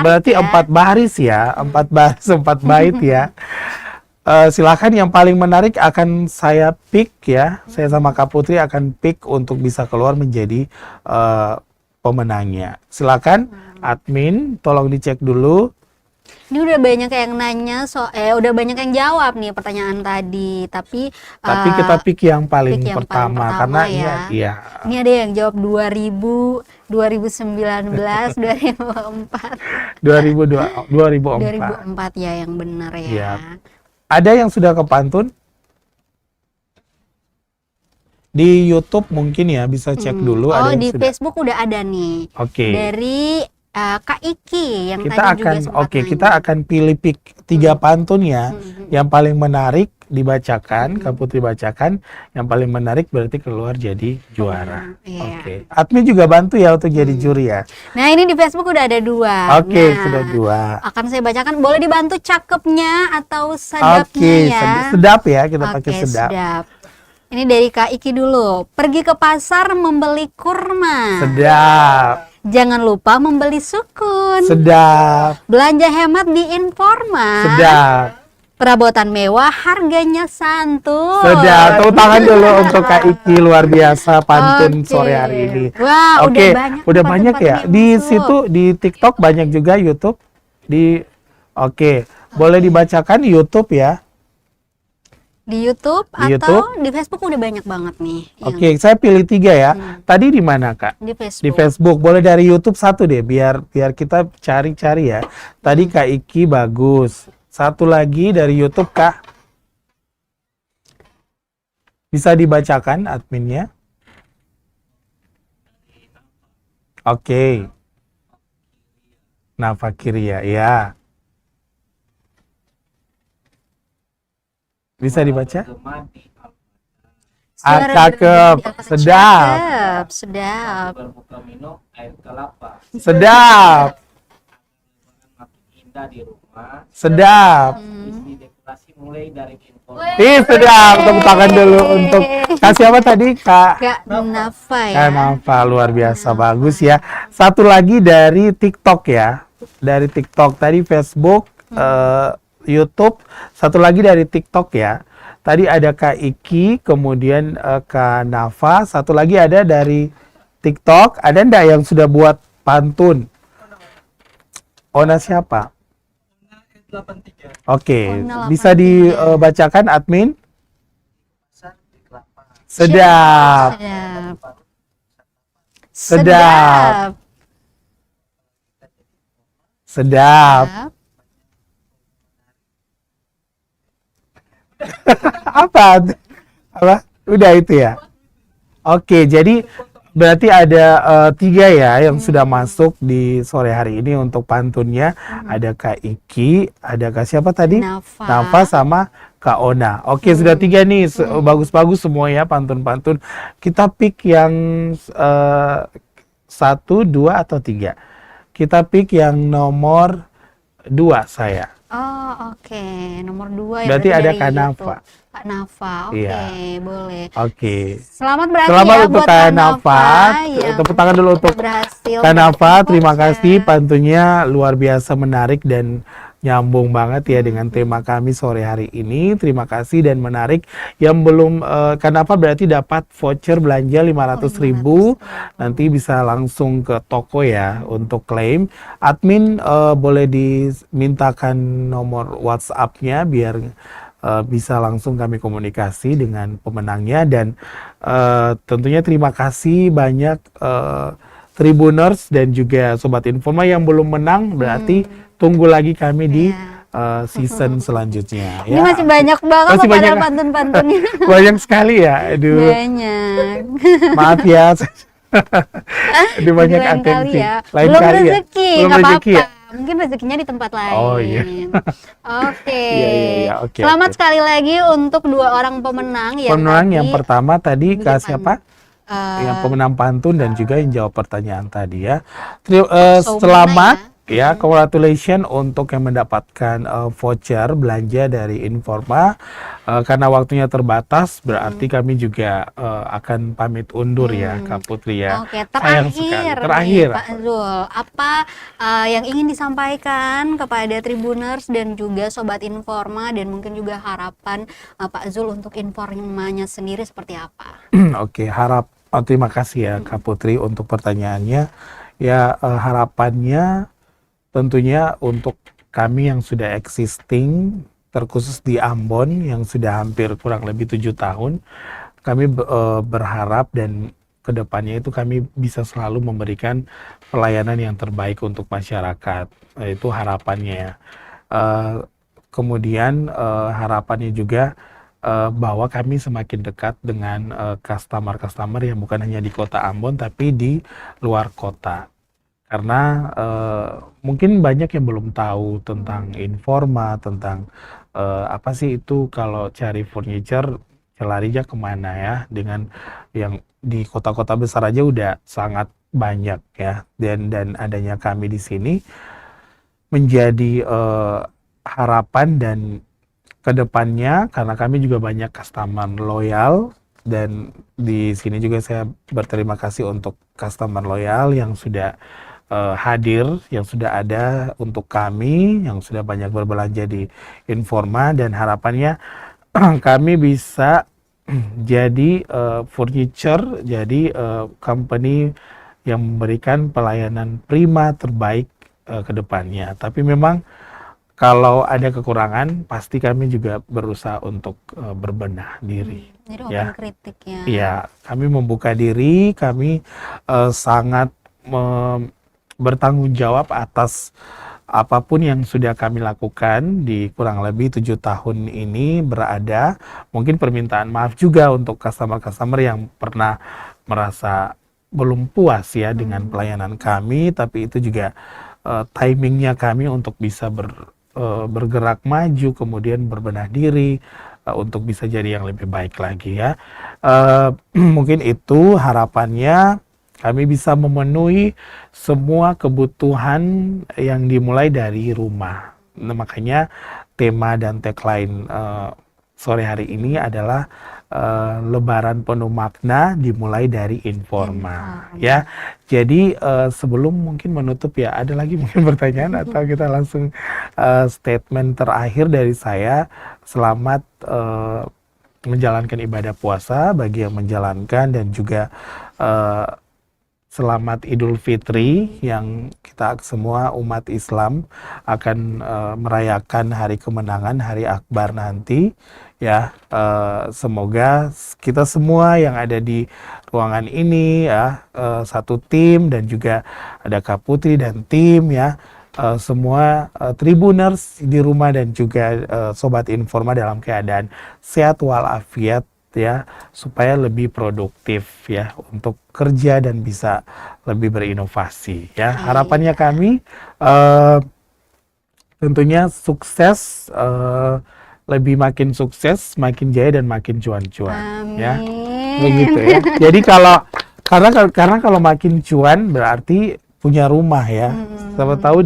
Berarti 4 baris ya, 4 baris 4 bait ya. Silakan yang paling menarik akan saya pick ya. Saya sama Kak Putri akan pick untuk bisa keluar menjadi pemenangnya. Silakan admin, tolong dicek dulu. Ini udah banyak yang nanya, udah banyak yang jawab nih pertanyaan tadi. Tapi kita pick yang paling pertama karena iya. Ini ada yang jawab 2000, 2019, 2004. 2004 ya yang benar ya. Iya. Ada yang sudah ke pantun? Di YouTube mungkin ya, bisa cek dulu. Oh, di Facebook udah ada nih. Oke. Dari Kak Iki yang kita tadi akan juga sempat nanya. kita akan pilih pick 3 pantun ya. Yang paling menarik dibacakan, Kak Putri bacakan. Yang paling menarik berarti keluar jadi juara. Oke. Admin juga bantu ya untuk jadi juri ya. Nah, ini di Facebook udah ada 2. Oke, sudah 2. Akan saya bacakan. Boleh dibantu cakepnya atau sedapnya ya. Sedap ya, kita pakai sedap. Ini dari Kak Iki dulu. Pergi ke pasar membeli kurma. Sedap. Jangan lupa membeli sukun. Sedap. Belanja hemat di Informa. Sedap. Perabotan mewah harganya santun. Sedap. Tepuk tangan dulu untuk Kak Iki, luar biasa pantun sore hari ini. Wah, udah banyak ya. Di situ di TikTok banyak juga, YouTube. Boleh dibacakan di YouTube ya. Di YouTube atau di Facebook udah banyak banget nih. Oke, saya pilih 3 ya. Tadi di mana, Kak? Di Facebook. Di Facebook. Boleh dari YouTube 1 deh, biar kita cari-cari ya. Tadi Kak Iki bagus. 1 lagi dari YouTube, Kak. Bisa dibacakan adminnya? Oke. Nafa Kiria, ya. Bisa dibaca? Cakep, sedap. Sedap. Sedap. Sedap. Tepuk tangan dulu untuk kasih apa tadi, Kak? Kak Nafa ya. Kak Nafa, luar biasa, bagus ya. 1 lagi dari TikTok ya. Dari TikTok tadi Facebook, YouTube, 1 lagi dari TikTok ya. Tadi ada Kak Iki, kemudian Kak Nafa, 1 lagi ada dari TikTok. Ada enggak yang sudah buat pantun? Ona siapa? Oke, bisa dibacakan admin? Sedap. Sedap. Sedap. Apa? Udah itu ya. Oke, jadi berarti ada 3 ya yang sudah masuk di sore hari ini untuk pantunnya. Ada Kak Iki, ada Kak siapa tadi? Nafa sama Kak Ona. Oke, sudah 3 nih. Bagus-bagus semua ya pantun-pantun. Kita pick yang 1, 2 atau 3. Kita pick yang nomor 2 saya. Oh, oke. Nomor 2 ya. Berarti ada Kak Nafa. Kak Nafa, oke, boleh. Oke. Selamat berarti Selamat ya untuk buat Kak Nafa. Tepuk tangan dulu untuk Kak Nafa. Terima kasih, pantunnya luar biasa menarik dan nyambung banget ya dengan tema kami sore hari ini. Terima kasih dan menarik. Yang belum Kak Nafa berarti dapat voucher belanja 500.000. Nanti bisa langsung ke toko ya untuk klaim. Admin boleh dimintakan nomor WhatsApp-nya biar bisa langsung kami komunikasi dengan pemenangnya. Dan tentunya terima kasih banyak Tribuners dan juga Sobat Informa yang belum menang, berarti tunggu lagi kami di season selanjutnya. Ini masih banyak banget Masih loh banyak. padahal pantun-pantunnya. Banyak sekali ya, aduh. Banyak. Maaf ya. Aduh, banyak Lain kali atensi. ya. Lain Belum kali ya. rezeki, Belum nggak rezeki apa-apa. ya. Mungkin rezekinya di tempat lain. Oh iya. Oke. Iya, oke, Selamat oke. sekali lagi untuk 2 orang pemenang yang Pemenang tadi yang pertama tadi ke bikin siapa? Yang eh, pemenang pantun dan juga yang jawab pertanyaan tadi ya. Soumana Selamat ya. ya, congratulations untuk yang mendapatkan voucher belanja dari Informa. Karena waktunya terbatas, berarti kami juga akan pamit undur ya, Kak Putri ya. Oke, Sayang sekali. terakhir Terakhir. nih, Pak Zul, apa yang ingin disampaikan kepada Tribuners dan juga Sobat Informa dan mungkin juga harapan Pak Zul untuk informanya sendiri seperti apa? Oke, terima kasih ya Kak Putri untuk pertanyaannya. Ya, harapannya tentunya untuk kami yang sudah existing, terkhusus di Ambon yang sudah hampir kurang lebih 7 tahun, kami berharap dan kedepannya itu kami bisa selalu memberikan pelayanan yang terbaik untuk masyarakat. Itu harapannya ya. Kemudian harapannya juga bahwa kami semakin dekat dengan customer-customer yang bukan hanya di kota Ambon tapi di luar kota. Karena mungkin banyak yang belum tahu tentang Informa, tentang apa sih itu kalau cari furniture, larinya kemana ya. Dengan yang di kota-kota besar aja udah sangat banyak ya. Dan adanya kami di sini menjadi harapan dan kedepannya, karena kami juga banyak customer loyal. Dan di sini juga saya berterima kasih untuk customer loyal yang sudah hadir, yang sudah ada untuk kami, yang sudah banyak berbelanja di Informa, dan harapannya kami bisa jadi furniture, jadi company yang memberikan pelayanan prima terbaik ke depannya. Tapi memang kalau ada kekurangan, pasti kami juga berusaha untuk berbenah diri. Jadi Ya. open kritik ya. Iya, kami membuka diri, kami sangat bertanggung jawab atas apapun yang sudah kami lakukan di kurang lebih 7 tahun ini berada. Mungkin permintaan maaf juga untuk customer-customer yang pernah merasa belum puas ya dengan pelayanan kami, tapi itu juga timingnya kami untuk bisa bergerak maju, kemudian berbenah diri untuk bisa jadi yang lebih baik lagi ya. Mungkin itu harapannya, kami bisa memenuhi semua kebutuhan yang dimulai dari rumah. Nah, makanya tema dan tagline sore hari ini adalah Lebaran penuh makna dimulai dari Informa. Ya. Jadi sebelum mungkin menutup ya, ada lagi mungkin pertanyaan atau kita langsung statement terakhir dari saya. Selamat menjalankan ibadah puasa bagi yang menjalankan, dan juga selamat Idul Fitri yang kita semua umat Islam akan merayakan hari kemenangan, hari Akbar nanti ya. Semoga kita semua yang ada di ruangan ini ya, satu tim, dan juga ada Kak Putri dan tim ya, semua Tribuners di rumah dan juga Sobat Informa dalam keadaan sehat walafiat ya, supaya lebih produktif ya untuk kerja dan bisa lebih berinovasi ya. Harapannya kami tentunya sukses, lebih makin sukses, makin jaya dan makin cuan-cuan ya. Begitu ya. Jadi karena kalau makin cuan berarti punya rumah ya. Siapa tahu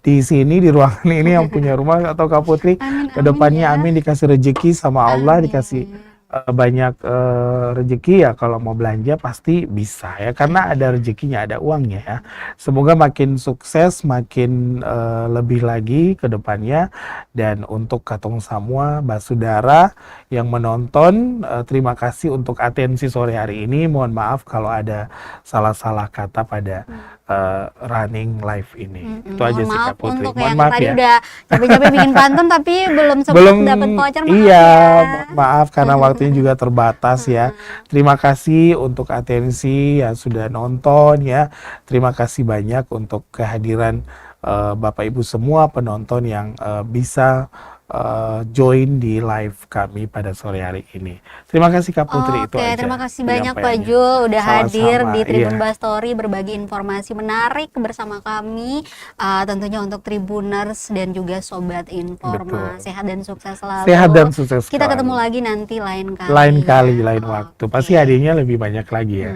di sini di ruangan ini yang punya rumah atau Kak Putri, kedepannya amin dikasih rezeki sama Allah, dikasih banyak rezeki ya, kalau mau belanja pasti bisa ya, karena ada rezekinya, ada uangnya ya. Semoga makin sukses, makin lebih lagi ke depannya. Dan untuk katong semua basudara yang menonton, terima kasih untuk atensi sore hari ini. Mohon maaf kalau ada salah-salah kata pada running live ini. Itu aja Mohon sih maaf Kak Putri. untuk Mohon yang maaf tadi ya. udah capek-capek bikin pantun tapi belum sempat Belum, dapat voucher, maaf iya, ya. maaf karena waktunya juga terbatas ya. Terima kasih untuk atensi yang sudah nonton ya. Terima kasih banyak untuk kehadiran Bapak Ibu semua penonton yang bisa join di live kami pada sore hari ini. Terima kasih Kak Putri, itu Oke, aja terima kasih banyak Pak penyampaiannya. Jul udah hadir Sama-sama, di Tribun iya. Bastory berbagi informasi menarik bersama kami, tentunya untuk Tribuners dan juga Sobat Informa. Betul. Sehat dan sukses selalu. Sehat dan sukses Kita selalu. ketemu lagi nanti lain kali. Lain kali, ya. lain waktu. Oke. Pasti hadiahnya lebih banyak lagi ya.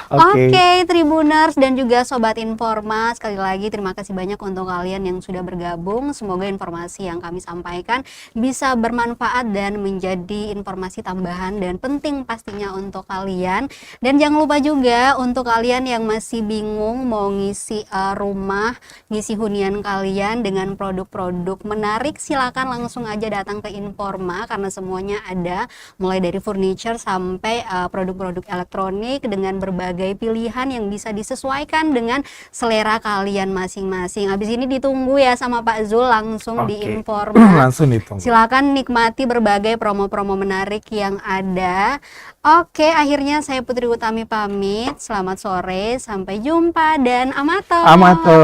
Oke, Oke. Tribuners dan juga Sobat Informa, sekali lagi terima kasih banyak untuk kalian yang sudah bergabung. Semoga informasi yang kami sampaikan bisa bermanfaat dan menjadi informasi tambahan dan penting pastinya untuk kalian. Dan jangan lupa juga untuk kalian yang masih bingung mau ngisi rumah, ngisi hunian kalian dengan produk-produk menarik, silakan langsung aja datang ke Informa karena semuanya ada, mulai dari furniture sampai produk-produk elektronik dengan berbagai pilihan yang bisa disesuaikan dengan selera kalian masing-masing. Habis ini ditunggu ya sama Pak Zul langsung di Oke. Informa. Langsung ditunggu. Silakan nikmati berbagai promo-promo menarik yang ada. Oke, akhirnya saya Putri Utami pamit. Selamat sore, sampai jumpa dan amato. Amato.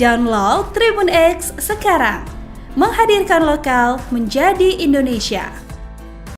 Download Tribun X sekarang. Menghadirkan lokal menjadi Indonesia.